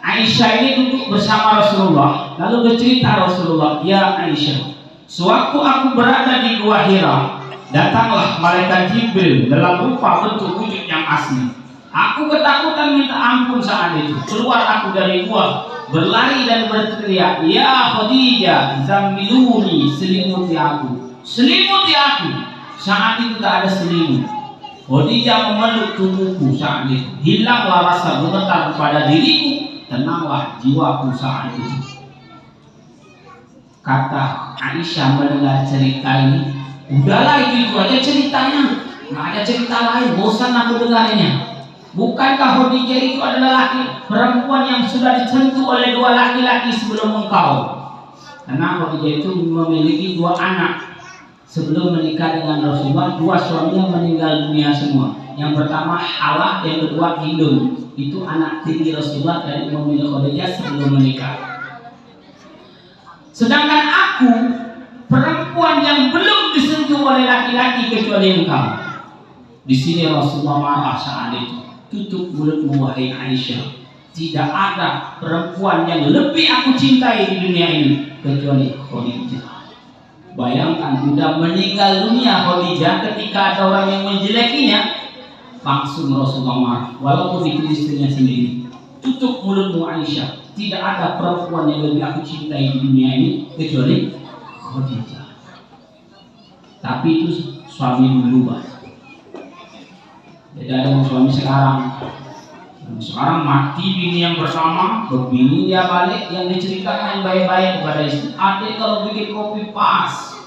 A: Aisyah ini duduk bersama Rasulullah, lalu bercerita Rasulullah, ya Aisyah, sewaktu aku berada di Gua Hira, datanglah malaikat Jibril dalam rupa bentuk wujud yang asli. Aku ketakutan minta ampun saat itu. Keluar aku dari gua, berlari dan berteriak, ya Khadijah, zammiluni, selimuti aku, selimuti aku. Saat itu tak ada selimut. Khadijah memeluk tubuhku saat itu. Hilanglah rasa gemetar pada diriku, tenanglah jiwaku saat itu. Kata Aisyah mendengar cerita ini, udahlah itu aja ceritanya, nggak ada cerita lain, bosan aku dengarnya. Bukankah Khadijah itu adalah laki perempuan yang sudah disentuh oleh dua laki-laki sebelum engkau? Karena Khadijah itu memiliki dua anak sebelum menikah dengan Rasulullah. Dua suaminya meninggal dunia semua. Yang pertama Halah, yang kedua Hindun. Itu anak tiri Rasulullah dari Ummul Khadijah sebelum menikah. Sedangkan aku perempuan yang belum disentuh oleh laki-laki kecuali engkau. Di sini Rasulullah marah saat itu. Tutup mulutmu wahai Aisyah. Tidak ada perempuan yang lebih aku cintai di dunia ini kecuali Khadijah. Bayangkan sudah meninggal dunia Khadijah, ketika ada orang yang menjelekinya, langsung Rasulullah marah. Walaupun itu istrinya sendiri. Tutup mulutmu Aisyah. Tidak ada perempuan yang lebih aku cintai di dunia ini kecuali Khadijah. Tapi itu suami berubah. Beda dengan suami sekarang. Sekarang mati bini yang pertama, bini dia balik, yang diceritakan yang baik-baik kepada istri. Adik kalau bikin kopi pas,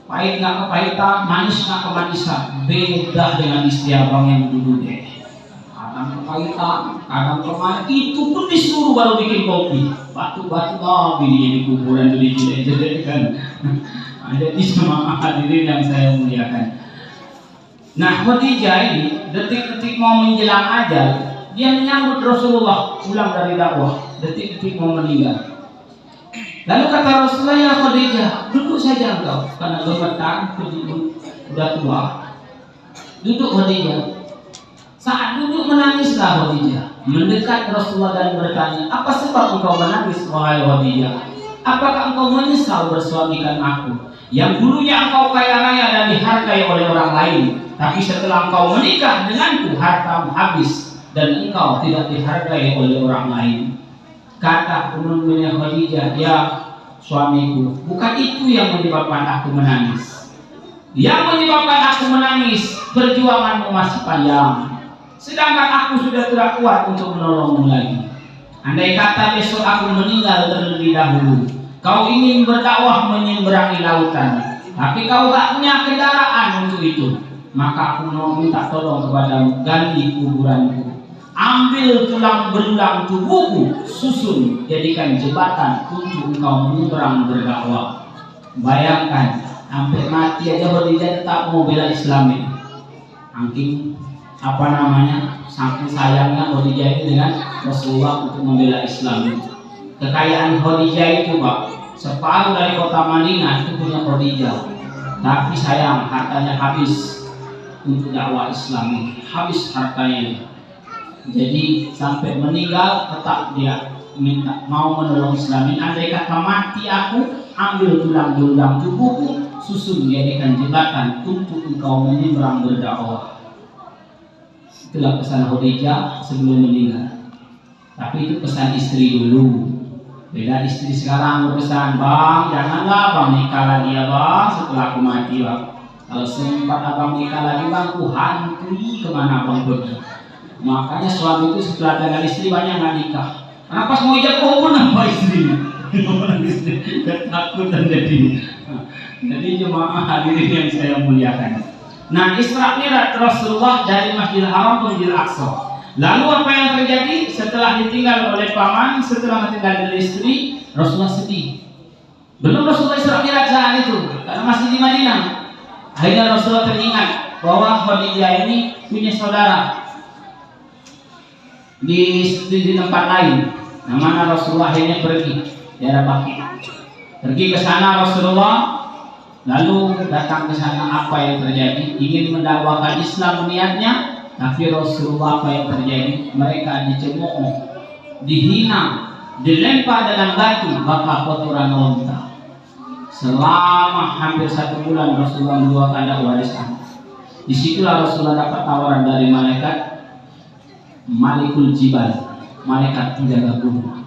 A: pahit nggak kepahitan, manis nggak kemanisan. Beda dengan istri abang yang dulu deh. Kadang kepahitan, kadang kemana, itu pun disuruh baru bikin kopi. Batu-batu, bini di kuburan jadi jelek-jelek kan. Jadi semua hadirin yang saya muliakan. Nah, Khadijah ini detik-detik mau menjelang ajal, dia menyambut Rasulullah pulang dari dakwah, detik-detik mau meninggal. Lalu kata Rasulullah, ya Khadijah, duduk saja engkau, karena gemetar, sudah tua. Duduk Khadijah. Saat duduk menangislah Khadijah, mendekat Rasulullah dan bertanya, apa sebab engkau menangis wahai Khadijah? Apakah engkau menyesal bersuamikan aku, yang dulunya engkau kaya raya dan dihargai oleh orang lain, tapi setelah engkau menikah denganku hartamu habis dan engkau tidak dihargai oleh orang lain? Kata Ummul Mukminin Khadijah, ya suamiku, bukan itu yang menyebabkan aku menangis. Yang menyebabkan aku menangis, perjuanganmu masih panjang, sedangkan aku sudah tidak kuat untuk menolongmu lagi. Andai kata besok aku meninggal terlebih dahulu, kau ingin berdakwah menyeberangi lautan, tapi kau tak punya kendaraan untuk itu, maka aku mau minta tolong kepadamu, ganti kuburanku, ambil tulang belulang tubuhku, susun jadikan jembatan untuk engkau menyeberang berdakwah. Bayangkan, sampai mati aja Khadijah tetap mau bela Islam ini. Angking saking sayangnya Khadijah itu dengan Rasulullah untuk membela Islam. Kekayaan Khadijah itu, Pak, separuh dari kota Madinah itu punya Khadijah. Tapi sayang, hartanya habis untuk dakwah Islam, habis hartanya. Jadi sampai meninggal tetap dia minta mau menolong Islam. Andai kata mati aku, ambil tulang belulang tubuhku, susun jadikan jembatan untuk engkau menyeberang berdakwah. Itulah pesan Khadijah sebelum meninggal. Tapi itu pesan istri dulu. Beda istri sekarang berpesan, bang janganlah bang nikah lagi ya bang setelah aku mati bang. Kalau sempat abang nikah lagi bang, ku hantui kemana abang pergi. Makanya suami itu setelah dengan istri banyak nggak nikah. Karena pas mau ijab kabul nampak istrinya. Ketakutan jadi. Jadi jemaah hadirin yang saya muliakan. Nah, Isra Mi'raj Rasulullah dari Masjidil Haram ke Masjidil Aqsa. Lalu apa yang terjadi setelah ditinggal oleh paman, setelah ditinggal dari istri, Rasulullah sedih. Belum Rasulullah Isra Mi'raj saat itu, karena masih di Madinah. Akhirnya Rasulullah teringat bahwa Khadijah ini punya saudara di tempat lain. Nah, mana Rasulullah akhirnya pergi daerah Baqi. Pergi ke sana Rasulullah. Lalu datang ke sana, apa yang terjadi? Ingin mendakwakan Islam niatnya, tapi Rasulullah apa yang terjadi? Mereka dicemooh, dihina, dilempar dengan batu, bakal kotoran onta. Selama hampir 1 bulan Rasulullah mendoakan dakwah di sana. Disitulah Rasulullah dapat tawaran dari malaikat Malikul Jibal, malaikat penjaga gunung.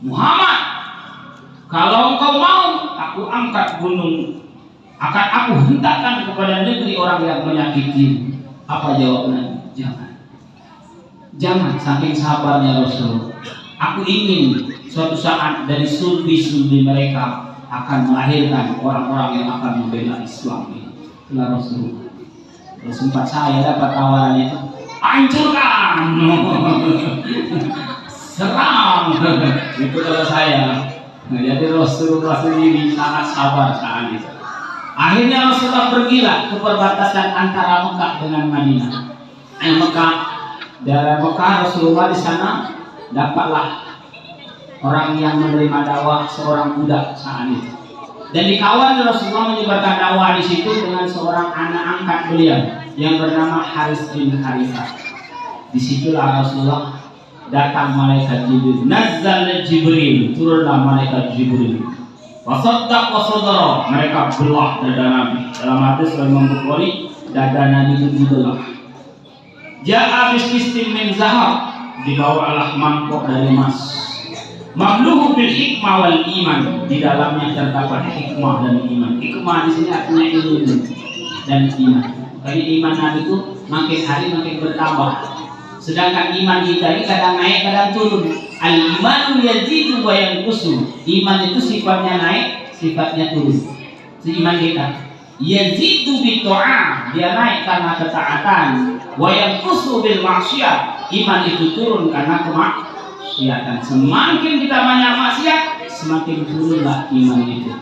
A: Muhammad, kalau engkau mau, aku angkat gunung, akan aku hentakkan kepada negeri orang yang menyakiti. Apa jawabannya? Jangan. Jangan, saking sabarnya Rasul. Aku ingin suatu saat dari sulbi-sulbi mereka akan melahirkan orang-orang yang akan membela Islam ini. Itulah Rasul. Kalau sempat saya dapat tawaran itu, hancurkan, serang. Itu kalau saya. Nah, jadi Rasulullah sendiri sangat sabar saat itu. Akhirnya Rasulullah pergilah ke perbatasan antara Mekah dengan Madinah. Mekah, dari Mekah Rasulullah di sana dapatlah orang yang menerima dakwah seorang budak saat itu. Dan dikawal Rasulullah menyebarkan dakwah di situ dengan seorang anak angkat beliau yang bernama Haris bin Harithah. Disitulah Rasulullah datang malaikat Jibril. Nazzal Jibril, turunlah malaikat Jibril. Wasaddaq wasadara, mereka belah dada Nabi. Dalam hadis Imam Bukhari, dada Nabi itu dibelah. Ja'a bisqistin min zahab, dibawalah mangkok dari emas. Mamluhu bil hikmah wal iman, di dalamnya terdapat hikmah dan iman. Hikmah di sini artinya ilmu dan iman. Makanya iman Nabi itu makin hari makin bertambah. Sedangkan iman kita ini kadang naik kadang turun. Al-imanu yazidu wa yanqusu. Iman itu sifatnya naik, sifatnya turun. Iman kita yazidu bi ta'ah, dia naik karena ketaatan. Wa yanqusu bil maksiat. Iman itu turun karena kemaksiatan. Semakin kita banyak maksiat, semakin turunlah iman itu.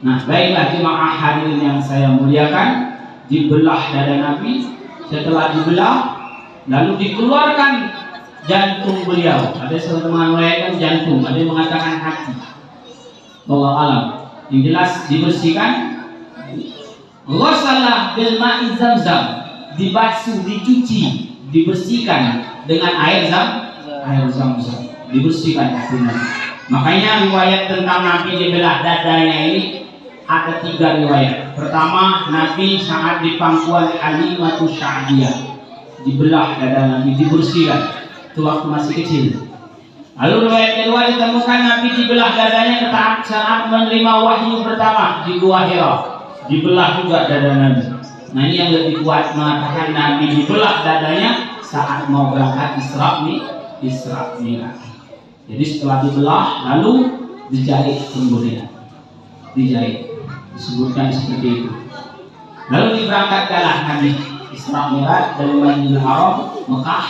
A: Nah, baiklah jemaah hadirin yang saya muliakan, dibelah dada Nabi, setelah dibelah lalu dikeluarkan jantung beliau. Ada seorang mengatakan jantung, ada yang mengatakan hati. Wallahu alam. Yang jelas dibersihkan. Ghasalah bil ma'i zamzam, dibasuh, dicuci, dibersihkan dengan air zamzam, dibersihkan hatinya. Makanya riwayat tentang Nabi dibelah dadanya ini ada 3 riwayat. Pertama, Nabi saat di pangkuan Halimatu Sa'diyah dibelah dada Nabi, dibersihkan. Itu waktu masih kecil. Lalu riwayat kedua ditemukan Nabi dibelah dadanya saat menerima wahyu pertama di Gua Hira. Dibelah juga dada Nabi. Nah, ini yang lebih kuat mengatakan Nabi dibelah dadanya saat mau berangkat Isra Mi'raj. Jadi setelah dibelah lalu dijahit kemudian. Dijahit. Disebutkan seperti itu. Lalu diberangkatkanlah Nabi Isra Mi'raj dari Masjidil Haram Mekah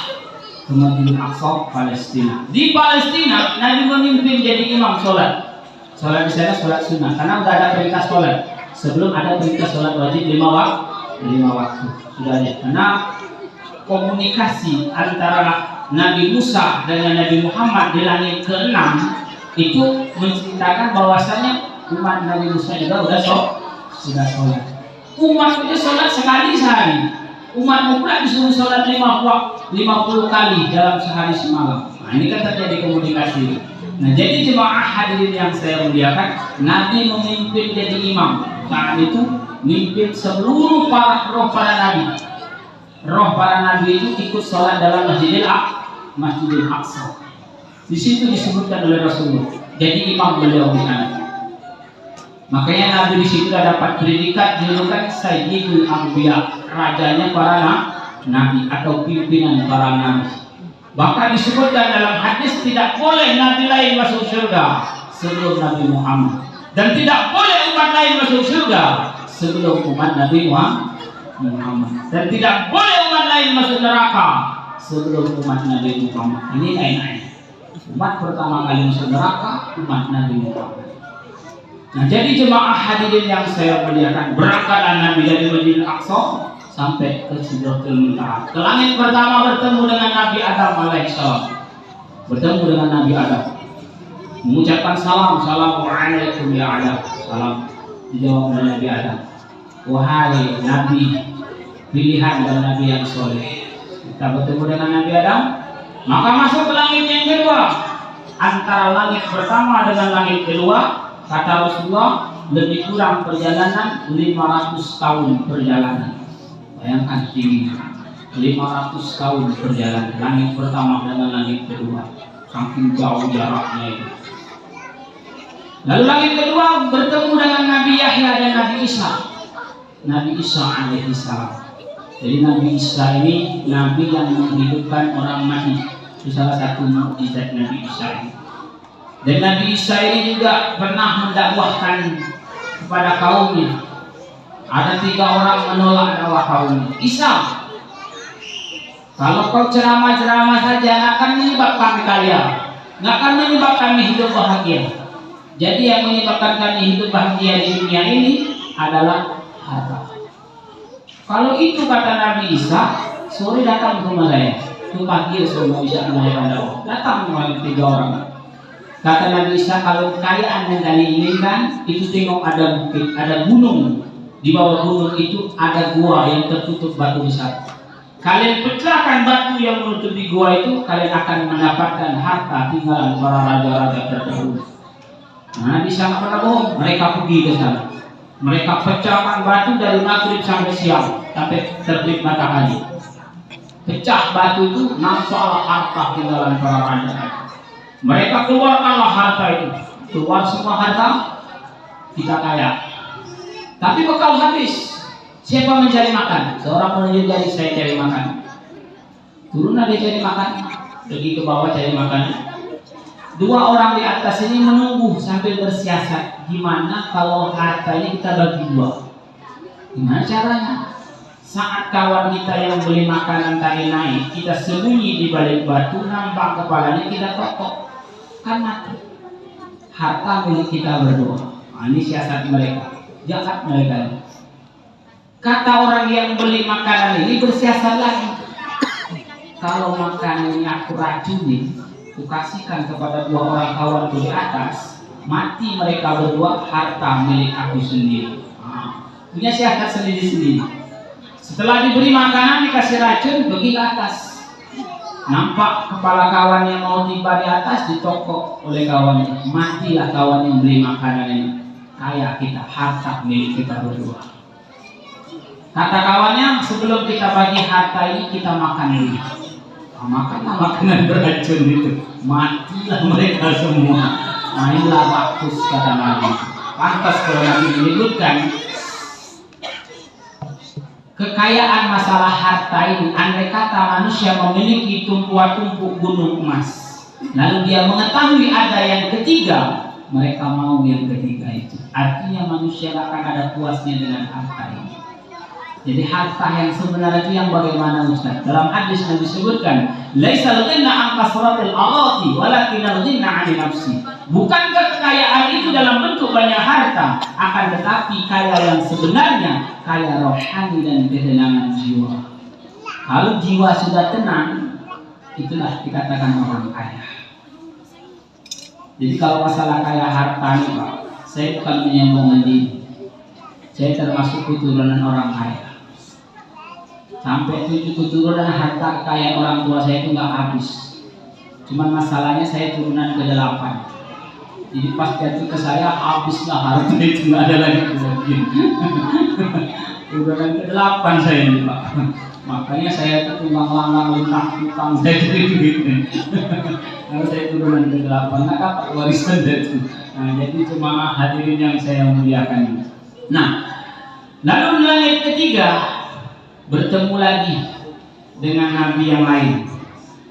A: ke Masjidil Aqsa Palestina. Di Palestina Nabi memimpin jadi imam sholat. Sholat di sana sholat sunnah karena sudah ada perintah sholat. Sebelum ada perintah sholat wajib 5 waktu sudah ada. Karena komunikasi antara Nabi Musa dengan Nabi Muhammad di langit ke-6 itu menceritakan bahwasanya umat Nabi Musa juga sudah sholat. Umat itu sholat sekali sehari. Umat pula disuruh sholat 50 kali dalam sehari semalam. Nah, ini kan terjadi komunikasi. Nah, jadi jemaah hadirin yang saya muliakan, Nabi memimpin jadi imam. Saat itu memimpin seluruh roh para nabi. Roh para nabi itu ikut sholat dalam Masjidil Aqsa. Di situ disebutkan oleh Rasulullah. Jadi imam beliau di sana. Makanya Nabi di situ dapat predikat julukan Sayyidul Anbiya, rajanya para nabi atau pimpinan para nabi. Bahkan disebutkan dalam hadis tidak boleh nabi lain masuk surga sebelum Nabi Muhammad, dan tidak boleh umat lain masuk surga sebelum umat Nabi Muhammad, dan tidak boleh umat lain masuk neraka sebelum umat Nabi Muhammad. Ini lain-lain. Umat pertama kali masuk neraka umat Nabi Muhammad. Nah, jadi jemaah hadirin yang saya muliakan, berangkatlah Nabi dari Masjidil Aqsa sampai ke Sidratul Muntaha. Ke langit pertama bertemu dengan Nabi Adam alaihissalam. Bertemu dengan Nabi Adam. Mengucapkan salam, Assalamualaikum ya Adam. Salam. Dijawab oleh Nabi Adam, wahai Nabi pilihan dan Nabi yang soleh. Kita bertemu dengan Nabi Adam, maka masuk ke langit yang kedua. Antara langit pertama dengan langit kedua, kata Rasulullah, lebih kurang perjalanan 500 tahun perjalanan. Bayangkan tingginya 500 tahun perjalanan langit pertama dengan langit kedua, saking jauh jaraknya itu. Lalu langit kedua bertemu dengan Nabi Yahya dan Nabi Isa. Nabi Isa alaihissalam. Jadi Nabi Isa ini Nabi yang menghidupkan orang mati. Itu salah satu mukjizat Nabi Isa ini. Dan Nabi Isa ini juga pernah mendakwahkan kepada kaumnya. Ada 3 orang menolak dakwah kaumnya. Isa, kalau kau ceramah-ceramah saja nggak akan menyebabkan kaya, nggak akan menyebabkan kami hidup bahagia. Jadi yang menyebabkan kami hidup bahagia di dunia ini adalah harta. Kalau itu kata Nabi Isa, sore datang ke rumah saya. Itu pagi semua bisa melahirkan dakwah. Datang 3 orang. Kata Nabi Isa, kalau kekayaan yang kalian inginkan, itu tengok ada bukit, ada gunung. Di bawah gunung itu ada gua yang tertutup batu besar. Kalian pecahkan batu yang menutupi gua itu, kalian akan mendapatkan harta tinggalan para raja-raja terdahulu. Nah, Nabi sangat pernah bohong. Mereka pergi ke sana. Mereka pecahkan batu dari maghrib sampai siang, sampai terbit matahari. Pecah batu itu, nampaklah harta tinggalan para raja. Mereka keluarkanlah harta itu. Keluar semua harta, kita kaya. Tapi bekal habis. Siapa mencari makan? Seorang menunjuk jari, saya cari makan. Turunlah dia cari makan, pergi ke bawah cari makan. Dua orang di atas ini menunggu sambil bersiasat, gimana kalau harta ini kita bagi dua? Gimana caranya? Saat kawan kita yang beli makanan tadi naik, kita sembunyi di balik batu, nampak kepalanya, kita totok, kan mati. Harta milik kita berdua. Nah, ini siasat mereka, jahat mereka. Kata orang yang beli makanan ini bersiasat lagi. Kalau makanan ini aku racuni, aku kasihkan kepada dua orang kawan di atas, mati mereka berdua, harta milik aku sendiri. Nah, punya siasat sendiri-sendiri. Setelah diberi makanan, dikasih racun, pergi ke atas. Nampak kepala kawan yang mau tiba di atas, ditokok oleh kawannya. Matilah kawan yang beli makanan ini. Kaya kita, harta milik kita berdua. Kata kawannya, sebelum kita bagi harta ini, kita makan dulu. Makanlah makanan beracun itu, matilah mereka semua. Mainlah rakus, kata Nabi. Pantas kalau Nabi menyebutkan kekayaan masalah harta ini. Andai kata manusia memiliki tumpuan-tumpuk gunung emas, lalu dia mengetahui ada yang ketiga, mereka mau yang ketiga itu. Artinya manusia akan ada puasnya dengan harta ini. Jadi harta yang sebenarnya itu yang bagaimana Ustaz? Dalam hadis yang disebutkan, laisal ghina an kasratil alati walakinal ghina 'ani nafsi. Bukankah kekayaan itu dalam bentuk banyak harta, akan tetapi kaya yang sebenarnya kaya rohani dan ketenangan jiwa. Kalau jiwa sudah tenang, itulah dikatakan orang kaya. Jadi kalau masalah kaya harta ini Pak, saya bukan menyombongkan diri. Saya termasuk keturunan orang kaya. Sampai 7 keturunan harta kaya orang tua saya itu nggak habis. Cuman masalahnya saya turunan ke-8. Jadi pas jatuh ke saya habislah harta itu, nggak ada lagi kebagian. Turunan ke-8 saya ini Pak. Makanya saya tuh tulang-langgang lunak utang saya duit. Kalau saya turunan ke-8, nah dapat warisan itu. Nah, jadi cuma hadirin yang saya muliakan. Nah, lalu langit ketiga bertemu lagi dengan nabi yang lain,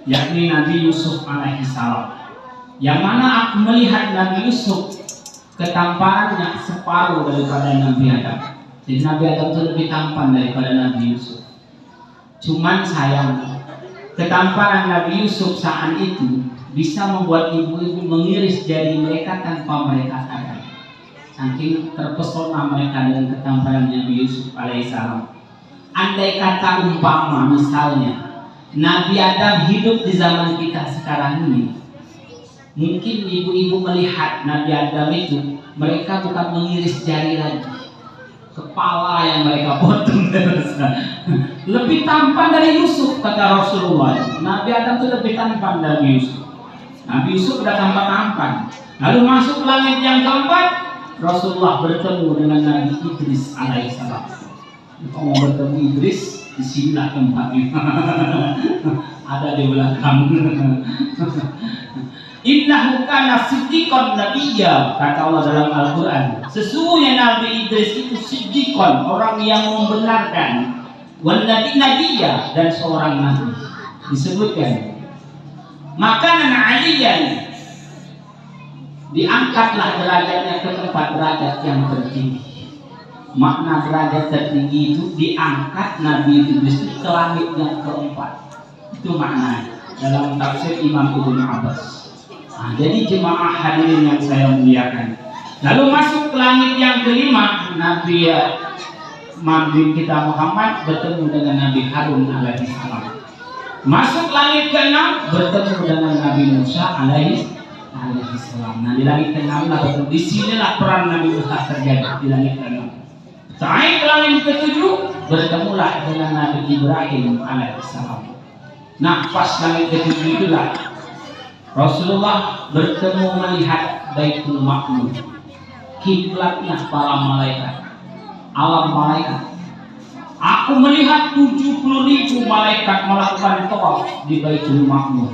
A: yakni Nabi Yusuf alaihissalam. Yang mana aku melihat Nabi Yusuf ketamparannya separuh daripada Nabi Adam. Jadi Nabi Adam itu lebih tampan daripada Nabi Yusuf. Cuman sayang, ketampanan Nabi Yusuf saat itu bisa membuat ibu-ibu mengiris jari mereka tanpa mereka sadar. Saking terpesona mereka dengan ketampanan Nabi Yusuf alaihissalam. Andai kata umpama misalnya Nabi Adam hidup di zaman kita sekarang ini, mungkin ibu-ibu melihat Nabi Adam itu, mereka bukan mengiris jari lagi, kepala yang mereka potong. Lebih tampan dari Yusuf, kata Rasulullah. Nabi Adam itu lebih tampan dari Yusuf. Nabi Yusuf sudah tampan-tampan. Lalu masuk langit yang keempat, Rasulullah bertemu dengan Nabi Idris alaihissalam. Kalau mau bertemu Idris, di sinilah tempatnya. Ada di belakang. Innahu kana siddiqan nabiyya, kata Allah dalam Al-Quran. Sesungguhnya Nabi Idris itu siddiqan, orang yang membenarkan, wan nabiyya, dan seorang nabi. Disebutkan makanan aliyan, diangkatlah derajatnya ke tempat derajat yang tertinggi. Makna derajat tertinggi itu diangkat Nabi Idris ke langit yang keempat. Itu maknanya dalam tafsir Imam Ibnu Abbas. Nah, jadi jemaah hadirin yang saya muliakan, lalu masuk ke langit yang kelima, Nabi kita Muhammad bertemu dengan Nabi Harun alaihissalam. Masuk langit ke-6, bertemu dengan Nabi Musa alaihissalam. Nah, di langit ke-6 lah, di sinilah peran Nabi Musa terjadi, di langit ke-6. Naik ke langit ke-7, bertemulah dengan Nabi Ibrahim alaihissalam. Nah, pas langit ke-7 itulah Rasulullah bertemu melihat Baitul Ma'mur, kiblatnya para malaikat, alam malaikat. Aku melihat 70.000 malaikat melakukan tawaf di Baitul Ma'mur.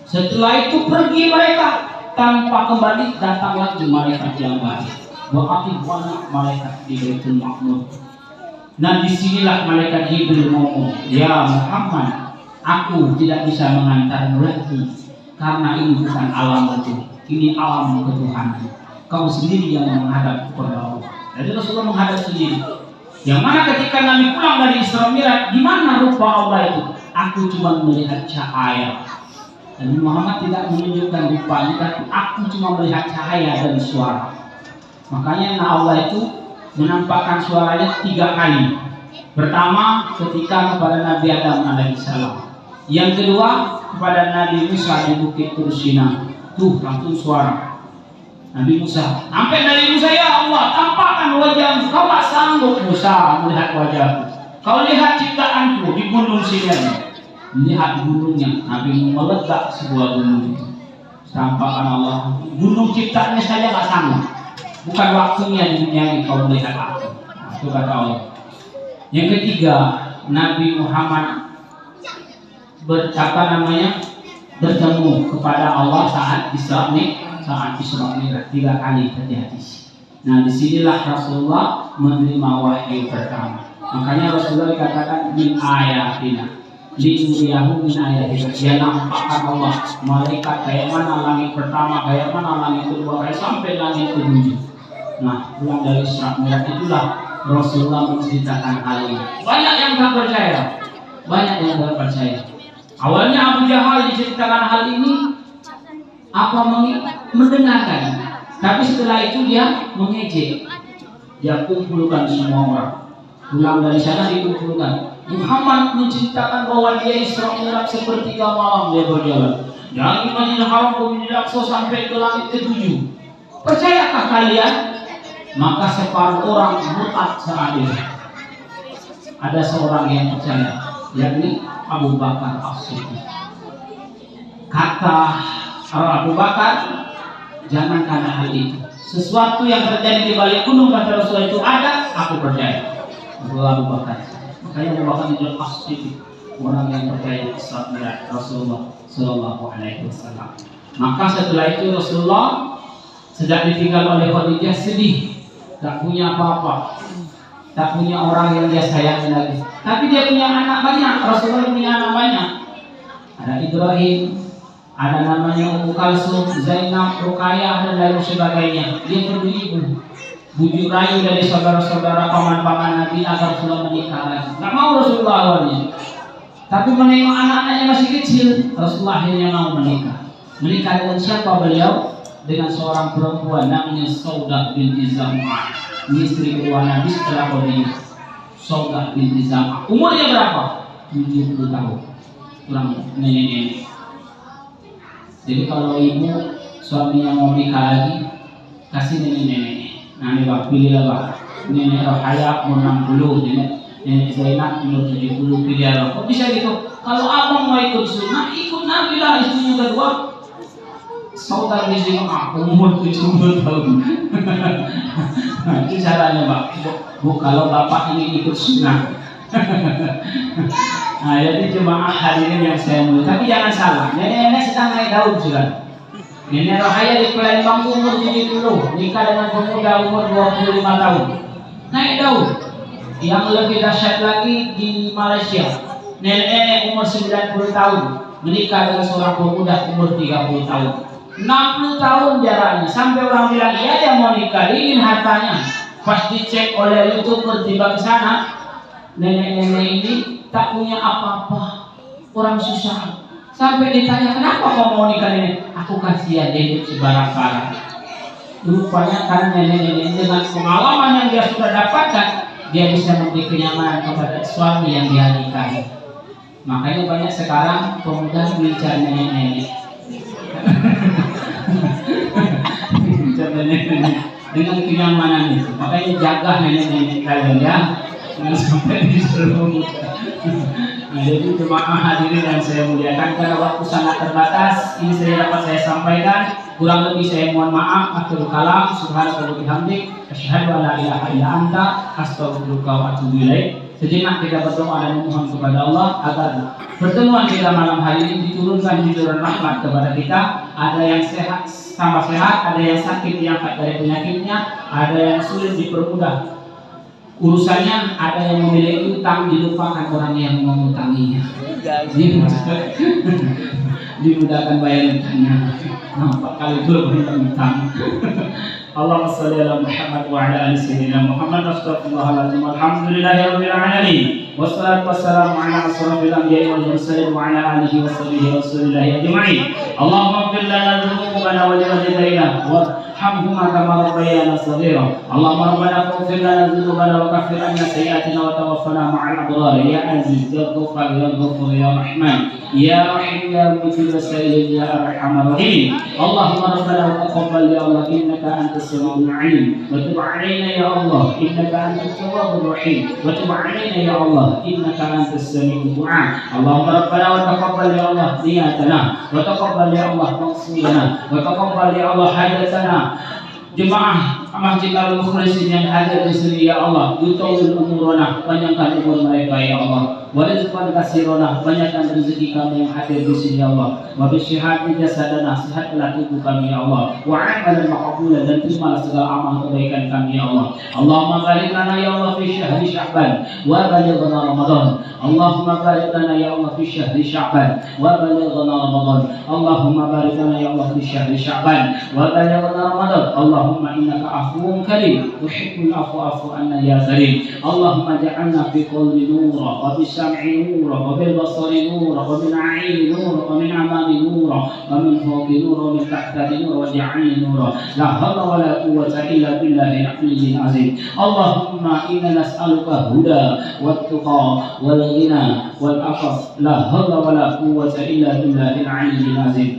A: Setelah itu pergi mereka tanpa kembali, datang lagi malaikat yang baru. Berarti banyak malaikat di Baitul Ma'mur. Nah disinilah malaikat Jibril ngomong, ya Muhammad, aku tidak bisa mengantarmu lagi karena ini bukan alamku, ini alam ketuhanan. Kau sendiri yang menghadap kepada Allah. Jadi Rasulullah menghadap sendiri. Yang mana ketika Nabi pulang dari Isra Mi'raj, di mana rupa Allah itu? Aku cuma melihat cahaya. Nabi Muhammad tidak menunjukkan rupanya, tapi aku cuma melihat cahaya dan suara. Makanya Allah itu menampakkan suaranya 3 kali. Pertama ketika kepada Nabi Adam alaihissalam. Yang kedua kepada Nabi Musa di Bukit Tursina. Tuh langsung suara Nabi Musa. Sampai Nabi Musa, ya Allah, tampakkan wajahmu. Kau tak sanggup Musa melihat wajahmu. Kau lihat ciptaanku di gunung Sinai. Lihat gunungnya. Nabi meletak sebuah gunung. Tampakkan Allah. Gunung ciptaannya saja tak sanggup. Bukan waktunya di dunia ini kau melihat aku. Itu kata Allah. Yang ketiga, Nabi Muhammad bertemu kepada Allah saat Isra Mi'raj 3 kali terjadi. Nah disinilah Rasulullah menerima wahyu pertama. Makanya Rasulullah dikatakan min ayatina, linuriyahu min ayatina. Dia nampakkan Allah, malaikat kayak mana langit pertama, kayak mana langit kedua, kayak sampai langit ketujuh. Nah pulang dari Isra Mi'raj itulah Rasulullah menceritakan hal ini. Banyak yang tak percaya, banyak yang tak percaya. Awalnya Abu Jahal diceritakan hal ini mendengarkan, tapi setelah itu dia mengejek. Dia kumpulkan semua orang. Pulang dari sana dikumpulkan. Muhammad menceritakan bahwa dia Isra Mi'raj sepertiga malam dia berjalan dari Madinah Haram ke Masjidil Aqsa sampai ke langit ke-7. Percayakah kalian? Maka separuh orang murtad saat itu. Ada seorang yang percaya, yakni Abu Bakar As-Siddiq. Kata Abu Bakar, jangan karena hal itu. Sesuatu yang terjadi di balik gunung kata Rasulullah itu ada, aku percaya. Abu Bakar. Makanya Abu Bakar itu As-Siddiq, orang yang percaya Isra Mi'raj Rasulullah Sallallahu Alaihi Wasallam. Maka setelah itu Rasulullah sejak ditinggal oleh Khadijah sedih, tak punya apa-apa, tak punya orang yang dia sayangi lagi. Tapi dia punya anak banyak. Rasulullah punya anak banyak. Ada Ibrahim, ada namanya Ummu Kalsum, Zainab, Ruqayyah dan lain sebagainya. Dia beribu, bujuk rayu dari saudara-saudara paman-paman Nabi agar Rasulullah menikah lagi. Tak mau Rasulullah awalnya. Tapi menengok anak-anaknya masih kecil, Rasulullah akhirnya mau menikah. Menikah dengan siapa beliau? Dengan seorang perempuan namanya Saudah binti Zam'ah. Ini istri kedua Nabi setelah Khadijah. Saudah binti Zam'ah. Umurnya berapa? 70 tahun. Kurang nenek-nenek. Jadi kalau ibu suaminya mau nikah lagi, kasih nenek-nenek. Nah ini bang, pilihlah bang. Nenek Rohaya umur 60, nenek Zainab umur 70, pilihlah. Kok bisa gitu? Kalau abang mau ikut sunnah, ikut Nabi lah istrinya kedua. Saudara di sini umur 70 tahun. Nah, itu caranya Pak. Bu, kalau bapak ini ikut sunnah. Nah, jadi jemaah hadirin yang saya mulia. Tapi jangan salah, nenek-nenek sedang naik daun sudah. Nenek Rohaya di Palembang umur 70, nikah dengan pemuda umur 25 tahun. Naik daun. Yang lebih dahsyat lagi di Malaysia. Nenek-nenek umur 90 tahun menikah dengan seorang pemuda umur 30 tahun. 60 tahun jaraknya. Sampai orang bilang, iya dia mau nikah, ingin hartanya. Pas dicek oleh YouTuber tiba ke sana, nenek-nenek ini tak punya apa-apa, orang susah. Sampai ditanya, kenapa kau mau nikah nenek? Aku kasihan dia hidup sebarang-barang. Rupanya karena nenek-nenek dengan pengalaman yang dia sudah dapatkan, dia bisa memberi kenyamanan kepada suami yang dia nikahi. Makanya banyak sekarang pemuda mengincar nenek-nenek. Dengan kenyamanan itu. Makanya jaga nenek-nenek kalian ya, jangan sampai disuruh. Nah, jadi jemaah hadirin yang saya muliakan, karena waktu sangat terbatas, ini dapat saya sampaikan. Kurang lebih saya mohon maaf. Akhirul kalam, subhanallah wa bihamdik, asyhadu an la ilaha illa anta, astaghfiruka wa atubu ilaik. Sejenak kita berdoa dan memohon kepada Allah agar pertemuan kita malam hari ini diturunkan hiburan rahmat kepada kita. Ada yang sehat tambah sehat, ada yang sakit diangkat dari penyakitnya, ada yang sulit dipermudah Urusannya ada yang memiliki utang dilupakan orang yang mengutanginya. Dimudahkan bayar utangnya. Nampak kali itu berhutang. Allahumma shalli ala Muhammad wa ala ali sayyidina Muhammad. Astaghfirullahaladzim. Alhamdulillahirabbil alamin. Wassalatu wassalamu ala asrofil anbiya'i wal mursalin wa ala alihi wa sahbihi rasulillahi ajma'in. Allahumma ighfir lana dhunubana wa li walidayna warhamhuma kama rabbayana shaghira. Allahumma rabbana ighfir lana dhunubana wa kaffir 'anna sayyi'atina wa tawaffana ma'al abrar. Ya aziz ya ghaffar ya ghafur ya rahman ya rahim ya mughfir sa'il ya arhamar rahim. Allahumma rabbana taqabbal ya Allah innaka antas samiul 'alim wa tub 'alaina ya Allah innaka antat tawwabur rahim wa tub 'alaina ya Allah innaka antas samiul du'a. Allahumma rabbana wa taqabbal ya Allah niyatana wa taqabbal ya Allah maqsadana wa taqabbal ya Allah hajatana. Jemaah Masjid Al-Mukhlisin yang ada di sini ya Allah, yutawil umurana, panjangkan umur mereka ya Allah. Wa rizqan kasirana, banyakkan rezeki kami yang hadir di sini ya Allah. Wa bisyihati jasadana, sehatlah tubuh kami ya Allah. Wa amalan maqbulan, dan terimalah segala amal kebaikan kami ya Allah. Allahumma barik lana ya Allah fi syahri Sya'ban wa balighna Ramadan. Allahumma barik lana ya Allah fi syahri Sya'ban wa balighna Ramadan. Allahumma barik lana ya Allah fi syahri Sya'ban wa balighna Ramadan. Allahumma innaka afuwun karim tuhibbul afwa afu anna ya karim. Allahumma ja'alna fi qalbi nura wa fi sam'i nura wa bil basari nura wa min 'aini nura wa min amami nura wa min fawqi nura wa min tahti nura wa ja'alni nura. La hawla wa la quwwata illa billahil 'aliyyil 'azim. Allahumma inna nas'aluka huda wat tuqa wal ghina wal afaf. La hawla wa la quwwata illa billahil 'aliyyil 'azim.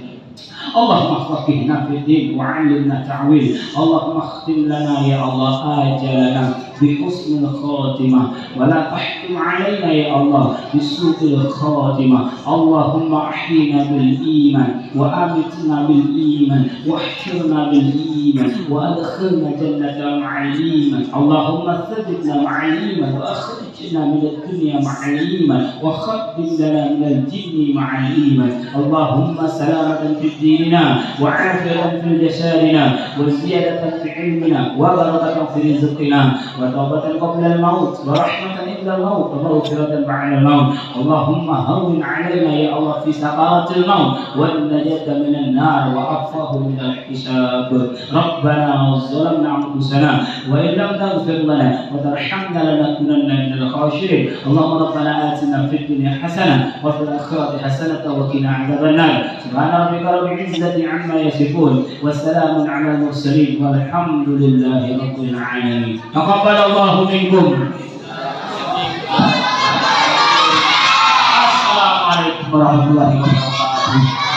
A: Allahumma faqihna fid din wa 'allimna ta'wil. Allahumma khtim lana ya Allah ajalana bi husnil khatimah wa la tahkim 'alaina ya Allah bi su'il khatimah. Allahumma ahyina bil iman wa amitna bil iman wa ahshurna bil iman wa adkhilna jannata ma'al iman. Allahumma thabbitna ma'al iman wa akhrijna min ad-dunya ma'al iman wa khabbir lana min al-jinni ma'al iman. Allahumma salamatan fid din وعافية في جسادنا وزيادة في علمنا وبركة في رزقنا وتوبة قبل الموت ورحمة عند الموت ومغفرة بعد الموت. اللهم هون علينا يا الله في سكرات الموت والنجاة من النار وعفوه من الحساب. ربنا ظلمنا أنفسنا وإن لم تغفر لنا وترحمنا لنكونن من الخاسرين. اللهم ربنا آتنا في الدنيا حسنة وفي الآخرة حسنة وقنا عذاب النار. سبحان ربك رب العزة عما يصفون والسلام على المرسلين والحمد لله رب العالمين. تقبل الله منكم. السلام عليكم ورحمة الله وبركاته.